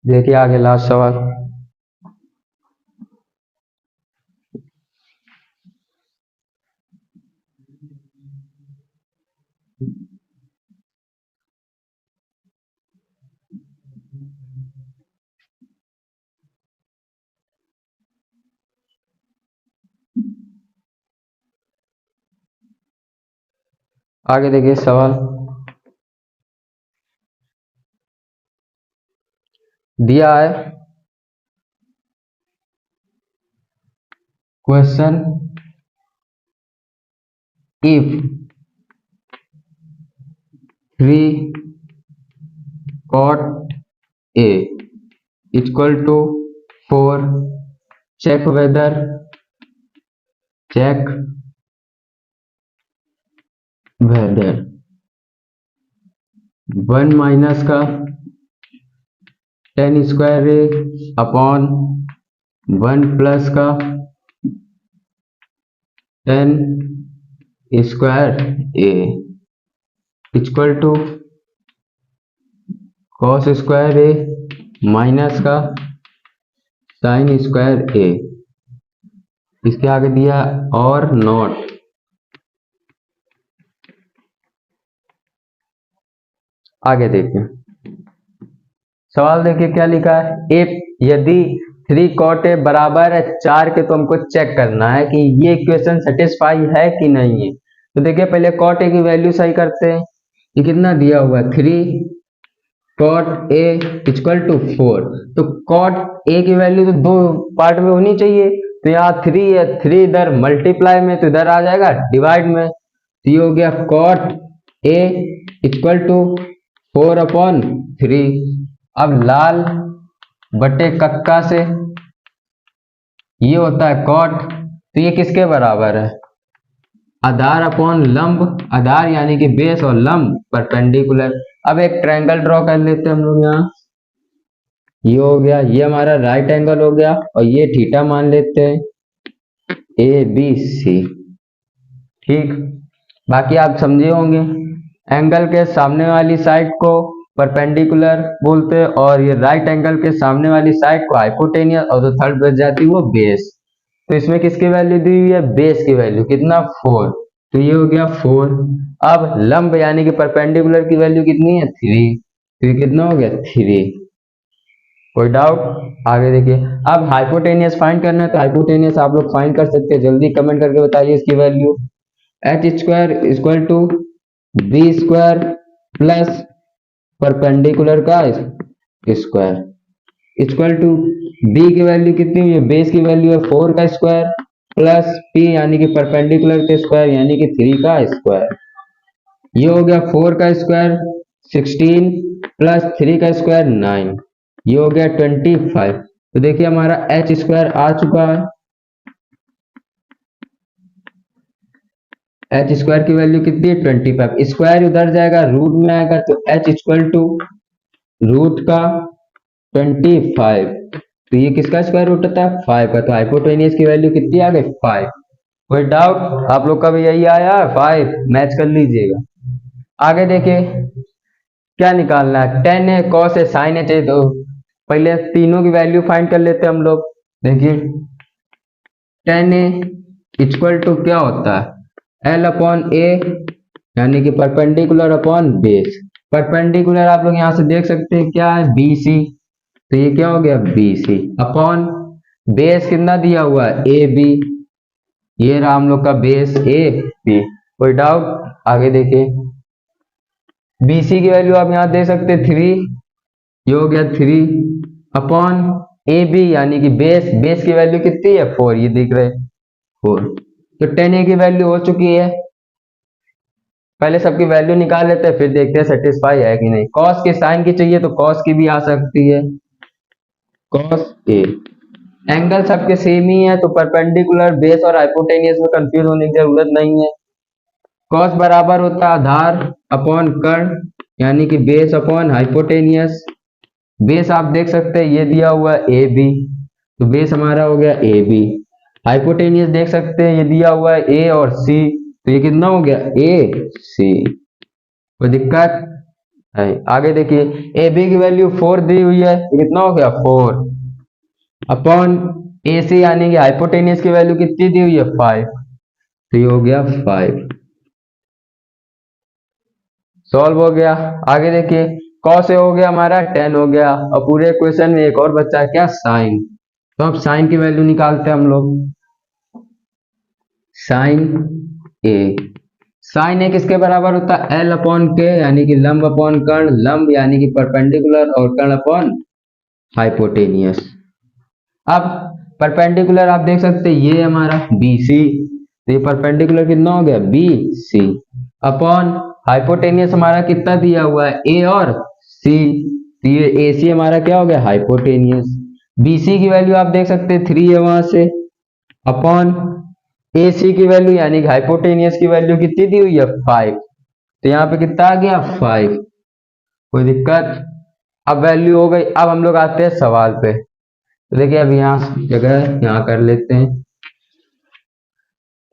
देखिए आगे लास्ट सवाल। आगे देखिए सवाल दिया है, question if 3 cot A equal to 4, check whether 1 minus का tan square A upon 1 plus का tan square A equal to cos square A minus का sin स्क्वायर A, इसके आगे दिया और नॉट। आगे देखिए सवाल, देखिए क्या लिखा है। इफ यदि 3 cot A बराबर है 4 के, तो हमको चेक करना है कि ये इक्वेशन सेटिस्फाई है कि नहीं है। तो देखिए पहले cot A की वैल्यू सही करते हैं। ये कितना दिया हुआ है 3 cot A इक्वल टू 4, तो cot A की वैल्यू तो दो पार्ट में होनी चाहिए। तो यहाँ 3 है, 3 इधर मल्टीप्लाई में, तो इधर आ जाएगा डिवाइड में। तो ये हो गया cot A equal to 4 upon 3। अब लाल बटे कक्का से ये होता है cot, तो ये किसके बराबर है, आधार अपॉन लंब, आधार यानी कि बेस और लंब परपेंडिकुलर। अब एक ट्रायंगल ड्रॉ कर लेते हैं हम लोग। यहाँ ये हो गया, ये हमारा राइट एंगल हो गया और ये थीटा मान लेते हैं ABC। ठीक, बाकी आप समझे होंगे। एंगल के सामने वाली साइड को परपेंडिकुलर बोलते हैं और ये राइट एंगल के सामने वाली साइड को हाइपोटेनियस, और जो थर्ड बच जाती है वो बेस। तो इसमें किसकी वैल्यू दी हुई है, बेस की वैल्यू कितना 4, तो ये हो गया 4। अब लंब यानी कि परपेंडिकुलर की वैल्यू कितनी है 3, तो ये कितना हो गया 3। कोई डाउट? आगे देखिए, अब हाइपोटेनियस फाइंड करना है, तो हाइपोटेनियस आप लोग फाइंड कर सकते हैं, जल्दी कमेंट करके बताइए इसकी value. h square equal to b square plus perpendicular का स्क्वायर इक्वल टू b की वैल्यू कितनी हुई है, बेस की वैल्यू है 4 का स्क्वायर प्लस p यानी कि परपेंडिकुलर के स्क्वायर यानी कि 3 का स्क्वायर। ये हो गया 4 का स्क्वायर 16 प्लस 3 का स्क्वायर 9, ये हो गया 25। तो देखिए हमारा h स्क्वायर आ चुका है। h स्क्वायर की वैल्यू कितनी है 25, स्क्वायर उधर जाएगा रूट में आएगा, तो h इक्वल टू रूट का 25। तो ये किसका स्क्वायर रूट होता है 5 का, तो हाइपोटेनियस की वैल्यू कितनी आ गई 5। कोई डाउट? आप लोग का भी यही आया 5, मैच कर लीजिएगा। आगे देखिए क्या निकालना है, tan है cos है sin है चाहिए, तो पहले तीनों की वैल्यू फाइंड कर लेते हैं हम लोग। देखिए tan ए इक्वल टू क्या होता है L अपॉन A यानी कि परपेंडिकुलर अपॉन बेस। परपेंडिकुलर आप लोग यहाँ से देख सकते हैं क्या है BC, तो ये क्या हो गया BC अपॉन बेस कितना दिया हुआ है AB, ये रहा हम लोग का बेस AB। कोई डाउट? आगे देखिए BC की वैल्यू आप यहाँ दे सकते हैं 3, ये हो गया 3 अपॉन AB यानी कि बेस की वैल्यू कितनी है 4, ये दिख रहे 4। तो tan A की वैल्यू हो चुकी है। पहले सबकी वैल्यू निकाल लेते हैं फिर देखते हैं सेटिस्फाई है कि नहीं। cos की साइन की चाहिए तो cos की भी आ सकती है, cos A। एंगल सबके सेम ही है तो परपेंडिकुलर बेस और हाइपोटेनियस में कंफ्यूज होने की जरूरत नहीं है। cos बराबर होता है आधार अपॉन कर्ण यानी कि बेस अपॉन हाइपोटेनियस। बेस आप देख सकते हैं ये दिया हुआ है AB, तो बेस हमारा हो गया AB। हाइपोटेनियस देख सकते हैं ये दिया हुआ है A और C, तो ये कितना हो गया AC। कोई दिक्कत है? आगे देखिए AB की वैल्यू 4 दी हुई है, तो कितना हो गया 4 अपॉन AC यानी कि हाइपोटेनियस की वैल्यू कितनी दी हुई है 5, तो ये हो गया 5। सॉल्व हो गया। आगे देखिए cos A हो गया हमारा, tan हो गया, और पूरे क्वेश्चन में एक और बच्चा है क्या sin। तो अब sin की वैल्यू निकालते हैं हम लोग। sin A किसके बराबर होता है L अपॉन K यानी कि लंब अपॉन कर्ण, लंब यानी कि परपेंडिकुलर और कर्ण अपॉन हाइपोटेनियस। अब परपेंडिकुलर आप देख सकते हैं ये हमारा BC, तो ये परपेंडिकुलर कितना हो गया BC अपॉन हाइपोटेनियस हमारा कितना दिया हुआ है A और C, तो ये AC हमारा क्या हो गया, हाइपोटेनियस। BC की वैल्यू आप देख सकते हैं 3 है वहां से, अपॉन AC की वैल्यू यानी कि हाइपोटेनियस की वैल्यू कितनी दी हुई है 5, तो यहाँ पे कितना आ गया 5। कोई दिक्कत? अब वैल्यू हो गई। अब हम लोग आते हैं सवाल पे। तो देखिए अब यहाँ जगह यहाँ कर लेते हैं,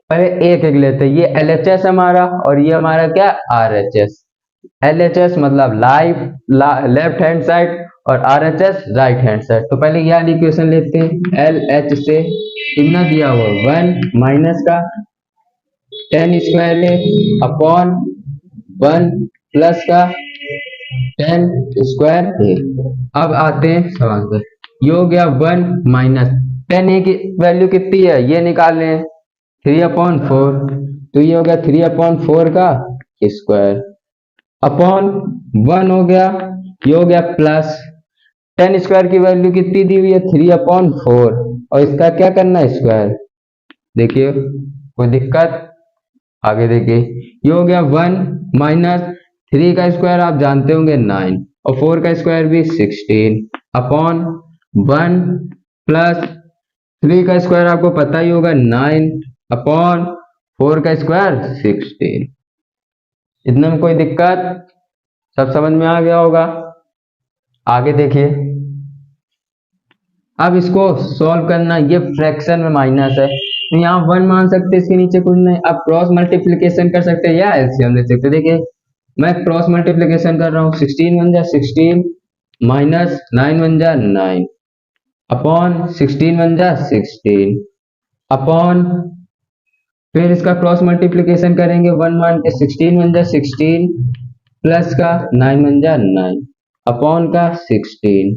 पहले एक एक लेते हैं। ये LHS हमारा और ये हमारा क्या RHS। LHS मतलब लेफ्ट हैंड साइड और RHS राइट हैंड साइड। तो पहले ये वाली इक्वेशन लेते हैं। LH से कितना दिया हुआ 1 माइनस का 10 स्क्वायर है अपॉन 1 प्लस का 10 स्क्वायर है। अब आते हैं सवाल पे। ये हो गया 1 माइनस 10 ए की वैल्यू कितनी है ये निकाल लें, 3/4। तो ये हो गया 3/4 का स्क्वायर अपॉन 1 हो गया, ये हो गया प्लस 10 स्क्वायर की वैल्यू कितनी दी हुई है 3/4 और इसका क्या करना है स्क्वायर। देखिए कोई दिक्कत? आगे देखिए ये हो गया 1 माइनस 3 का स्क्वायर आप जानते होंगे 9 और 4 का स्क्वायर भी 16 अपॉन 1 प्लस 3 का स्क्वायर आपको पता ही होगा 9 अपॉन 4 का स्क्वायर 16। इतने में कोई दिक्कत? सब समझ में आ गया होगा। आगे देखिए अब इसको सॉल्व करना, ये फ्रैक्शन में माइनस है तो यहाँ 1 मान सकते हैं, इसके नीचे कुछ नहीं। अब क्रॉस मल्टीप्लीकेशन कर सकते हैं या एलसीएम ले सकते हैं। देखिए मैं क्रॉस मल्टीप्लीकेशन कर रहा हूँ, 16 1 जा 16 माइनस 9 1 जा 9 अपॉन 16 1 जा 16 अपॉन, फिर इसका क्रॉस मल्टीप्लीकेशन करेंगे 1 मान के 16 1 जा 16 प्लस का 9 1 जा 9 अपॉन का 16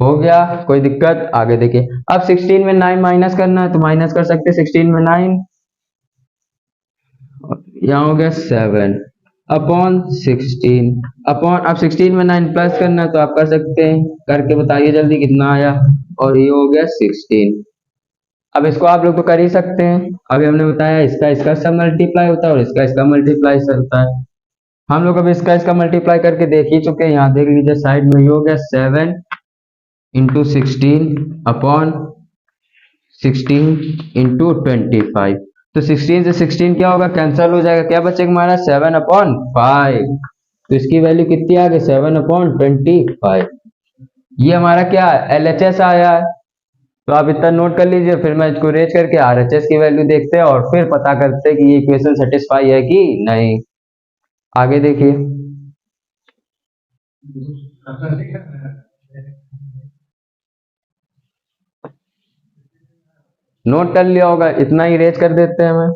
हो गया। कोई दिक्कत? आगे देखिए अब 16 में 9 माइनस करना है तो माइनस कर सकते हैं 16 में 9, यहाँ हो गया 7 अपॉन 16 अपॉन, अब 16 में 9 प्लस करना है तो आप कर सकते हैं, करके बताइए जल्दी कितना आया, और ये हो गया 16। अब इसको आप लोग तो कर ही सकते हैं, अभी हमने बताया इसका इसका सब मल्टीप्लाई होता है और इसका इसका मल्टीप्लाई होता है। हम लोग अब इसका इसका मल्टीप्लाई करके देख ही चुके हैं। यहाँ देख लीजिए साइड में ये हो गया 7 इंटू 16 अपॉन 16 इंटू 25। तो 16 से 16 क्या होगा, कैंसिल हो जाएगा, क्या बचेगा हमारा 7/5। तो इसकी वैल्यू कितनी आ गई 7/25। ये हमारा क्या LHS आया है। तो आप इतना नोट कर लीजिए, फिर मैं इसको रेज करके RHS की वैल्यू देखते हैं और फिर पता करते हैं कि ये इक्वेशन सेटिस्फाई है कि नहीं। आगे देखिए नोट कर लिया होगा, इतना ही रेज कर देते हैं। हमें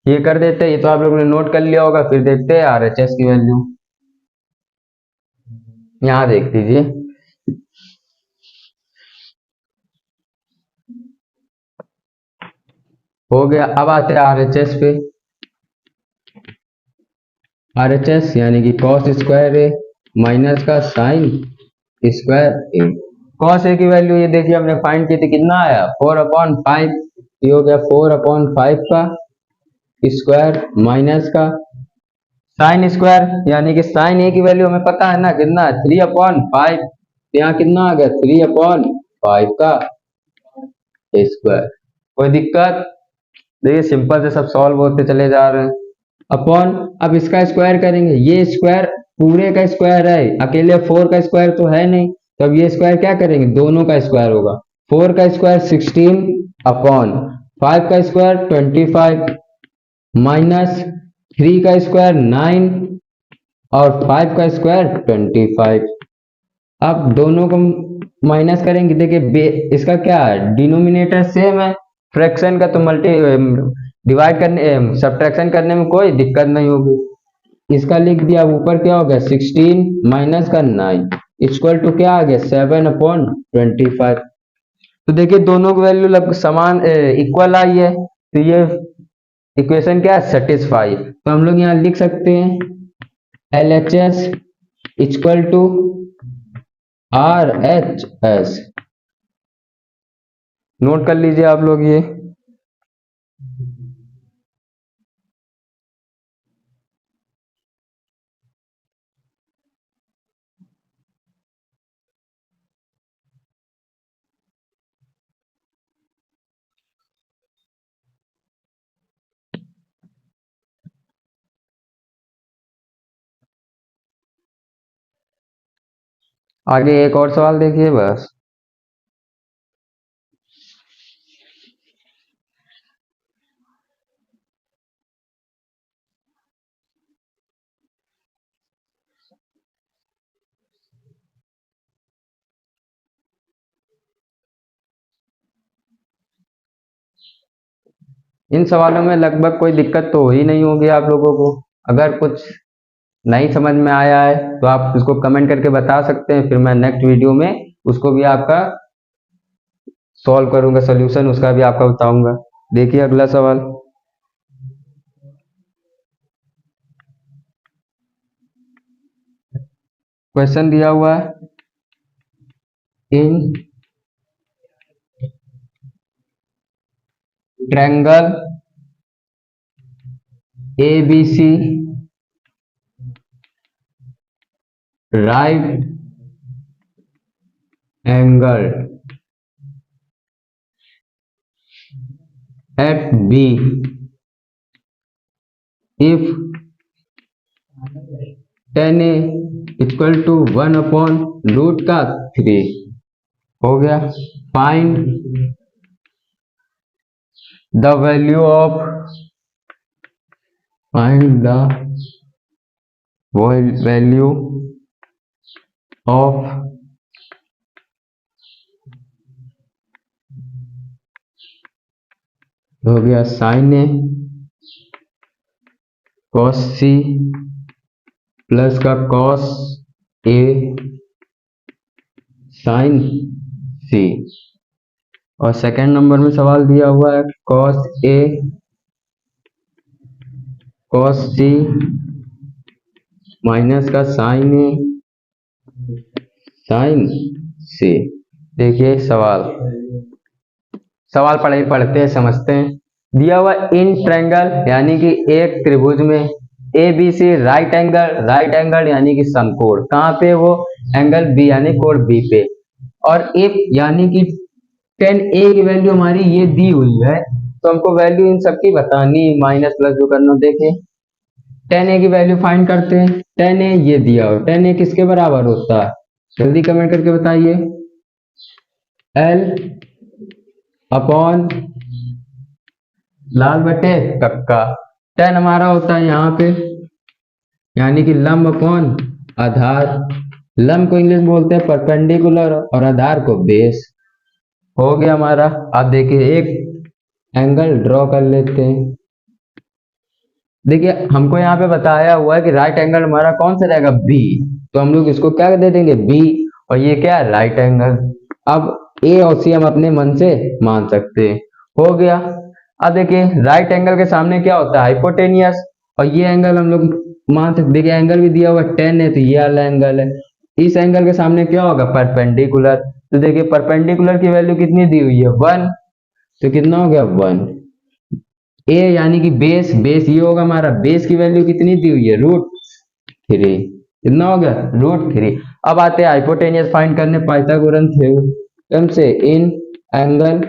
ये कर देते हैं, ये तो आप लोगों ने नोट कर लिया होगा। फिर देखते हैं RHS की वैल्यू, यहाँ देख लीजिए हो गया। अब आते हैं RHS पे। RHS यानी कि कॉस स्क्वायर ए माइनस का sine square A. Cos A की वैल्यू ये देखिए हमने फाइंड की थी, कितना आया 4/5। ये हो गया 4/5 का स्क्वायर माइनस का साइन स्क्वायर यानी कि साइन ए की वैल्यू हमें पता है ना कितना है 3/5। यहाँ कितना आ गया 3/5 का स्क्वायर। कोई दिक्कत? देखिए सिंपल से सब सॉल्व होते चले जा रहे हैं। अपॉन, अब इसका स्क्वायर करेंगे, ये स्क्वायर पूरे का स्क्वायर है, अकेले 4 का स्क्वायर तो है नहीं, तो अब ये स्क्वायर क्या करेंगे दोनों का स्क्वायर होगा। 4 का स्क्वायर 16 अपॉन 5 का स्क्वायर 25 माइनस 3 का स्क्वायर 9 और 5 का स्क्वायर 25। अब दोनों को माइनस करेंगे, देखिए इसका क्या है डिनोमिनेटर सेम है, फ्रैक्शन का तो मल्टी डिवाइड करने सब्ट्रैक्शन करने में कोई दिक्कत नहीं होगी। इसका लिख दिया, ऊपर क्या हो गया 16 माइनस का 9 इक्वल टू क्या आ गया 7/25। तो देखिए दोनों की वैल्यू लग समान इक्वल आई है, तो ये इक्वेशन क्या है सेटिस्फाई। तो हम लोग यहाँ लिख सकते हैं LHS equal to RHS। Note कर लीजिए आप लोग ये। आगे एक और सवाल देखिए बस। इन सवालों में लगभग कोई दिक्कत तो हो ही नहीं होगी आप लोगों को। अगर कुछ नहीं समझ में आया है तो आप इसको कमेंट करके बता सकते हैं, फिर मैं नेक्स्ट वीडियो में उसको भी आपका सॉल्व करूंगा, सोल्यूशन उसका भी आपका बताऊंगा। देखिए अगला सवाल। क्वेश्चन दिया हुआ है, in triangle ABC right angle at B if tan A equal to 1/√3 हो गया। फाइंड द वैल्यू ऑफ हो गया sine A cos C plus का कॉस ए साइन सी। और सेकंड नंबर में सवाल दिया हुआ है cos A cos C minus का साइन ए साइन सी। देखिए सवाल पढ़ते हैं समझते हैं। दिया हुआ इन ट्रायंगल यानी कि एक त्रिभुज में A B C right angle यानी कि समकोण, कहाँ पे वो एंगल बी यानी कोण बी पे, और इफ यानी कि tan ए की वैल्यू हमारी ये दी हुई है तो हमको वैल्यू इन सबकी बतानी, माइनस प्लस जो करना। देखिए tan ए की वैल्यू फाइंड करते हैं। tan ए ये दिया हो, tan ए किसके बराबर होता है, जल्दी कमेंट करके बताइए। L अपॉन लाल बटे कक्का। tan हमारा होता है यहाँ पे यानी कि लंब अपॉन आधार। लंब को इंग्लिश बोलते हैं परपेंडिकुलर और आधार को बेस। हो गया हमारा। अब देखिए एक एंगल ड्रॉ कर लेते हैं। देखिए हमको यहाँ पे बताया हुआ है कि राइट एंगल हमारा कौन सा रहेगा, बी, तो हम लोग इसको क्या दे देंगे, बी, और ये क्या है, राइट एंगल। अब ए और सी हम अपने मन से मान सकते हैं। हो गया। अब देखिए राइट एंगल के सामने क्या होता है, हाइपोटेनियस, और ये एंगल हम लोग मान सकते। देखिए एंगल भी दिया हुआ 10 है तो ये वाला एंगल है। इस एंगल के सामने क्या होगा, परपेंडिकुलर। तो देखिए परपेंडिकुलर की वैल्यू कितनी दी हुई है, 1, तो कितना हो गया 1। ए यानी कि बेस ये होगा हमारा, बेस की वैल्यू कितनी दी हुई है, √3, कितना हो गया, √3। अब आते हैं हाइपोटेनियस फाइंड करने पाइथागोरन थ्योरम से in angle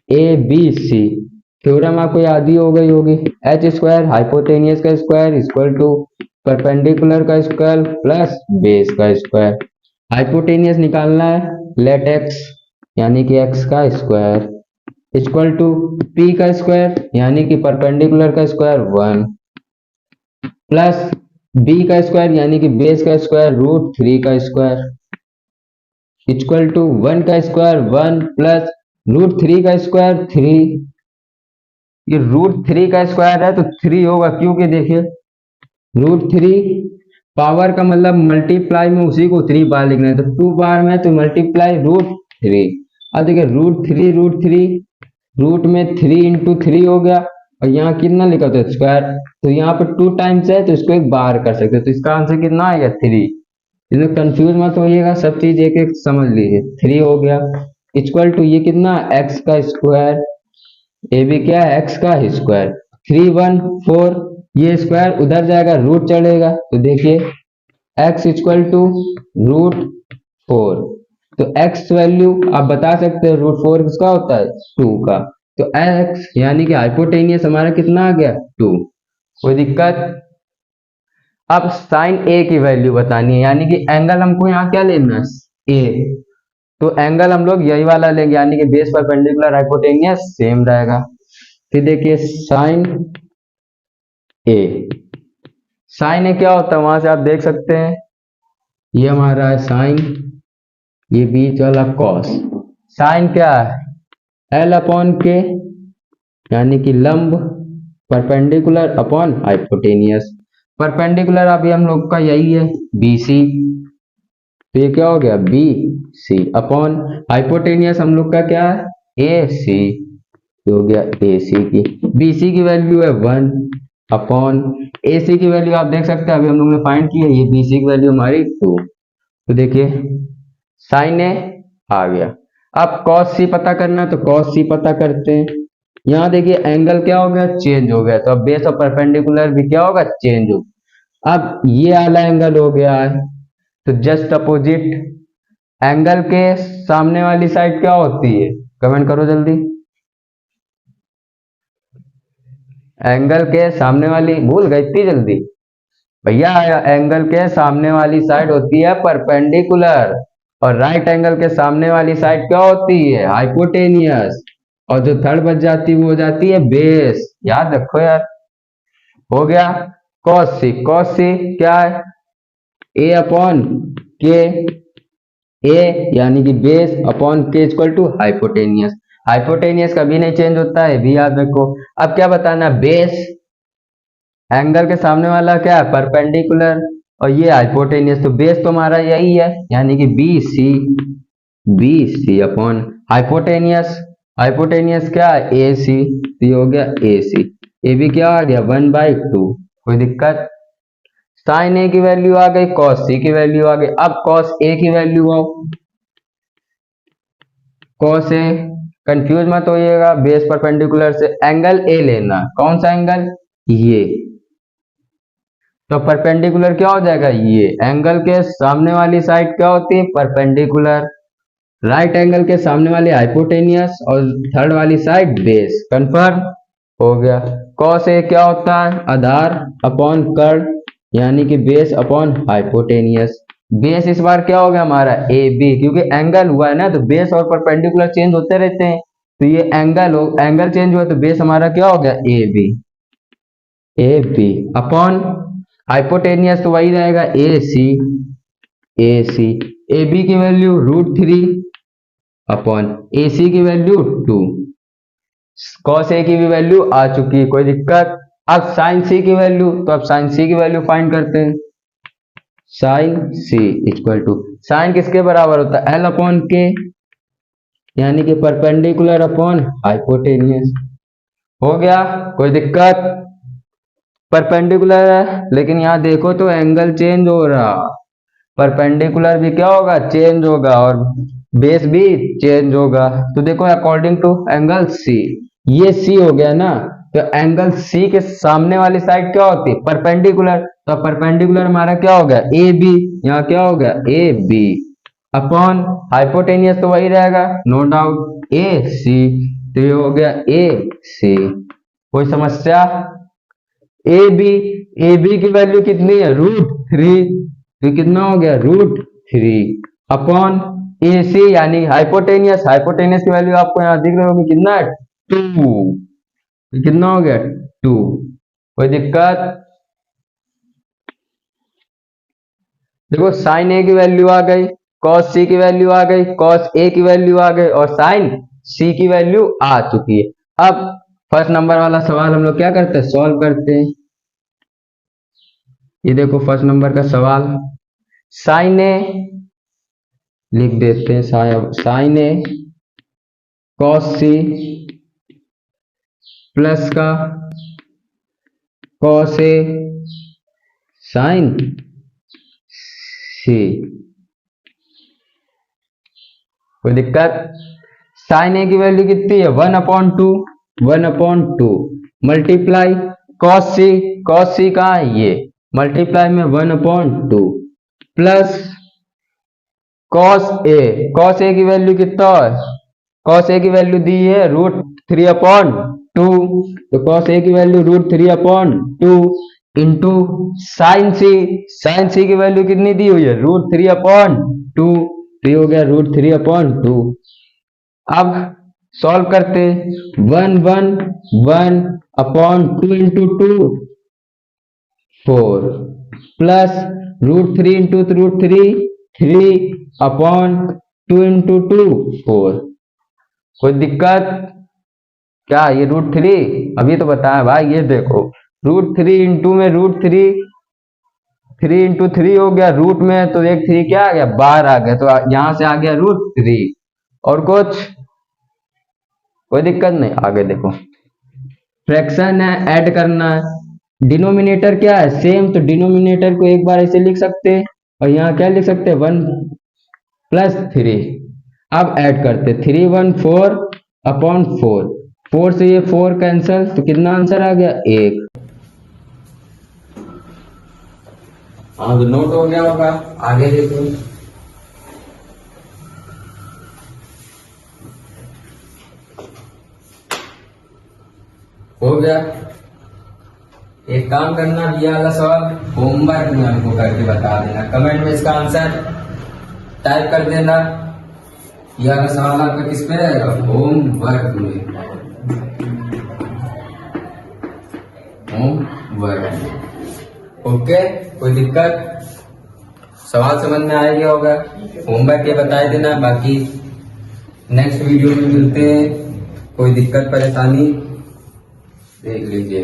A B C. Theorem आपको याद ही हो गई होगी, h² हाइपोटेनियस का स्क्वायर इक्वल टू परपेंडिकुलर का स्क्वायर प्लस बेस का स्क्वायर। हाइपोटेनियस निकालना है, लेट x यानी कि x का स्क्वायर इक्वल टू p का स्क्वायर यानी कि परपेंडिकुलर का स्क्वायर 1 प्लस b का स्क्वायर यानी कि बेस का स्क्वायर √3 का स्क्वायर इक्वल टू 1 का स्क्वायर 1 प्लस √3 का स्क्वायर 3। ये √3 का स्क्वायर है तो 3 होगा, क्योंकि देखिए √3 पावर का मतलब मल्टीप्लाई में उसी को 3 बार लिखना है, तो 2 बार में तो मल्टीप्लाई √3। अब देखिए √3 रूट में 3 इंटू 3 हो गया, और यहाँ कितना लिखा था स्क्वायर, तो यहाँ पर 2 टाइम्स है तो इसको एक बार कर सकते हैं, तो इसका आंसर कितना आएगा 3। इसमें कंफ्यूज मत होइएगा, सब चीज एक एक समझ लीजिए। 3 हो गया इक्वल टू ये कितना, x का स्क्वायर, ए भी क्या है, x का स्क्वायर, 3 1 4, ये स्क्वायर उधर जाएगा रूट चढ़ेगा, तो देखिए x इक्वल टू √4। तो x वैल्यू आप बता सकते हो, √4 किसका होता है, 2 का। तो x यानी कि हाइपोटेनियस हमारा कितना आ गया, 2। कोई दिक्कत। अब साइन ए की वैल्यू बतानी है, यानी कि एंगल हमको यहाँ क्या लेना है, ए। तो एंगल हम लोग यही वाला लेंगे, यानी कि बेस परपेंडिकुलर हाइपोटेनियस सेम रहेगा। फिर देखिए साइन ए, साइन ए क्या होता है वहां से आप देख सकते हैं, ये हमारा है साइन, ये बीच वाला कॉस। साइन क्या है, एल अपॉन के, यानी कि लंब, परपेंडिकुलर अपॉन हाइपोटेनियस। परपेंडिकुलर अभी हम लोग का यही है बी सी, तो ये क्या हो गया बी सी अपॉन हाइपोटेनियस हम लोग का क्या है ए सी, हो गया ए सी की। बी सी की वैल्यू है 1 अपॉन ए सी की वैल्यू आप देख सकते हैं अभी हम लोग ने फाइंड की है, ये बी सी की वैल्यू हमारी 2। तो देखिए साइन ए आ गया। अब कॉस सी पता करना है तो कॉस सी पता करते हैं। यहाँ देखिए एंगल क्या हो गया चेंज हो गया, तो अब बेस और परपेंडिकुलर भी क्या होगा चेंज हो। अब ये वाला एंगल हो गया है, तो जस्ट अपोजिट एंगल के सामने वाली साइड क्या होती है, कमेंट करो जल्दी। एंगल के सामने वाली, भूल गई इतनी जल्दी भैया, एंगल के सामने वाली साइड होती है परपेंडिकुलर, और राइट एंगल के सामने वाली साइड क्या होती है हाइपोटेनियस, और जो थर्ड बच जाती है वो हो जाती है बेस, याद रखो यार। हो गया कॉस सी, कॉस सी क्या है ए अपॉन के, ए यानी कि बेस अपॉन के इक्वल टू हाइपोटेनियस। हाइपोटेनियस कभी नहीं चेंज होता है, भी याद रखो। अब क्या बताना, बेस एंगल के सामने वाला क्या है परपेंडिकुलर, और ये हाइपोटेनियस, तो बेस तो हमारा यही है यानी कि B C upon hypotenuse, hypotenuse क्या है ए सी, तो ये हो गया ए सी। ए भी क्या आ गया 1/2, कोई दिक्कत। साइन ए की वैल्यू आ गई, कॉस सी की वैल्यू आ गई। अब कॉस ए की वैल्यू आओ, कॉस ए, कंफ्यूज मत होइएगा, बेस परपेंडिकुलर से एंगल ए लेना, कौन सा एंगल ये, तो परपेंडिकुलर क्या हो जाएगा ये, एंगल के सामने वाली साइड क्या होती है परपेंडिकुलर, राइट एंगल के सामने वाली हाइपोटेनियस, और थर्ड वाली साइड बेस, कंफर्म हो गया। कॉस ए क्या होता है आधार अपॉन कर्ण, यानी कि बेस अपॉन हाइपोटेनियस। बेस इस बार क्या हो गया हमारा ए बी, क्योंकि एंगल हुआ है ना, तो बेस और परपेंडिकुलर चेंज होते रहते हैं, तो ये एंगल चेंज हुआ तो बेस हमारा क्या हो गया ए बी अपॉन हाइपोटेनियस, तो वही रहेगा ए सी। ए बी की वैल्यू √3 अपॉन ए सी की वैल्यू 2। कॉस ए की भी वैल्यू आ चुकी है, कोई दिक्कत। अब साइन सी की वैल्यू, तो अब साइन सी की वैल्यू फाइंड करते हैं। Sine C equal to, sine किसके बराबर होता है एल अपॉन के, यानी कि परपेंडिकुलर अपॉन हाइपोटेनियस। हो गया, कोई दिक्कत। परपेंडिकुलर है लेकिन यहाँ देखो तो एंगल चेंज हो रहा, परपेंडिकुलर भी क्या होगा चेंज होगा, और बेस भी चेंज होगा। तो देखो अकॉर्डिंग टू एंगल सी, ये सी हो गया ना, तो एंगल सी के सामने वाली साइड क्या होती है परपेंडिकुलर, तो परपेंडिकुलर हमारा क्या हो गया ए बी, यहाँ क्या हो गया ए बी अपॉन हाइपोटेनियस, तो वही रहेगा नो डाउट ए सी, तो ये हो गया ए सी। कोई समस्या, ए बी की वैल्यू कितनी है √3, तो कितना हो गया √3 अपॉन ए सी यानी हाइपोटेनियस, हाइपोटेनियस की वैल्यू आपको यहाँ दिख रही होगी कितना है 2, कितना हो गया 2। कोई दिक्कत, देखो साइन ए की वैल्यू आ गई, कॉस सी की वैल्यू आ गई, कॉस ए की वैल्यू आ गई, और साइन सी की वैल्यू आ चुकी है। अब फर्स्ट नंबर वाला सवाल हम लोग क्या करते हैं सॉल्व करते हैं। ये देखो फर्स्ट नंबर का सवाल, साइन ए लिख देते हैं, sign A cos C plus का कॉस ए साइन सी, कोई दिक्कत। साइन ए की वैल्यू कितनी है 1/2 मल्टीप्लाई कॉस सी कहाँ है ये, मल्टीप्लाई में 1/2 प्लस कॉस ए की वैल्यू कितना है, कॉस ए की वैल्यू दी है √3/2, तो कॉस ए की वैल्यू √3/2 इंटू साइन सी की वैल्यू कितनी दी हुई है, √3/2, तो ये हो गया √3/2। अब सॉल्व करते, 1 इंटू 2 4 प्लस √3 इंटू √3 3/2 इंटू 2 4। कोई दिक्कत क्या, ये √3 अभी तो बताया भाई, ये देखो √3 इंटू में √3 3 इंटू 3 हो गया, रूट में है तो एक 3 क्या आ गया, बाहर आ गया, तो यहां से आ गया √3। और कुछ कोई दिक्कत नहीं, आगे देखो फ्रैक्शन है, ऐड करना है, डिनोमिनेटर क्या है सेम, तो डिनोमिनेटर को एक बार ऐसे लिख सकते हैं और यहाँ क्या लिख सकते हैं 1 + 3। अब ऐड करते 3 1 4/4, 4 से ये 4 कैंसल, तो कितना आंसर आ गया 1। हाँ तो नोट हो गया होगा, आगे देखो हो गया। एक काम करना, ये वाला सवाल होमवर्क में हमको करके बता देना, कमेंट में इसका आंसर टाइप कर देना। ये वाला सवाल आपका किस पे रहेगा, होमवर्क में, होमवर्क। ओके, कोई दिक्कत, सवाल समझ में आ गया होगा, होमवर्क ये बता देना। बाकी नेक्स्ट वीडियो में मिलते हैं, कोई दिक्कत परेशानी देख लीजिए।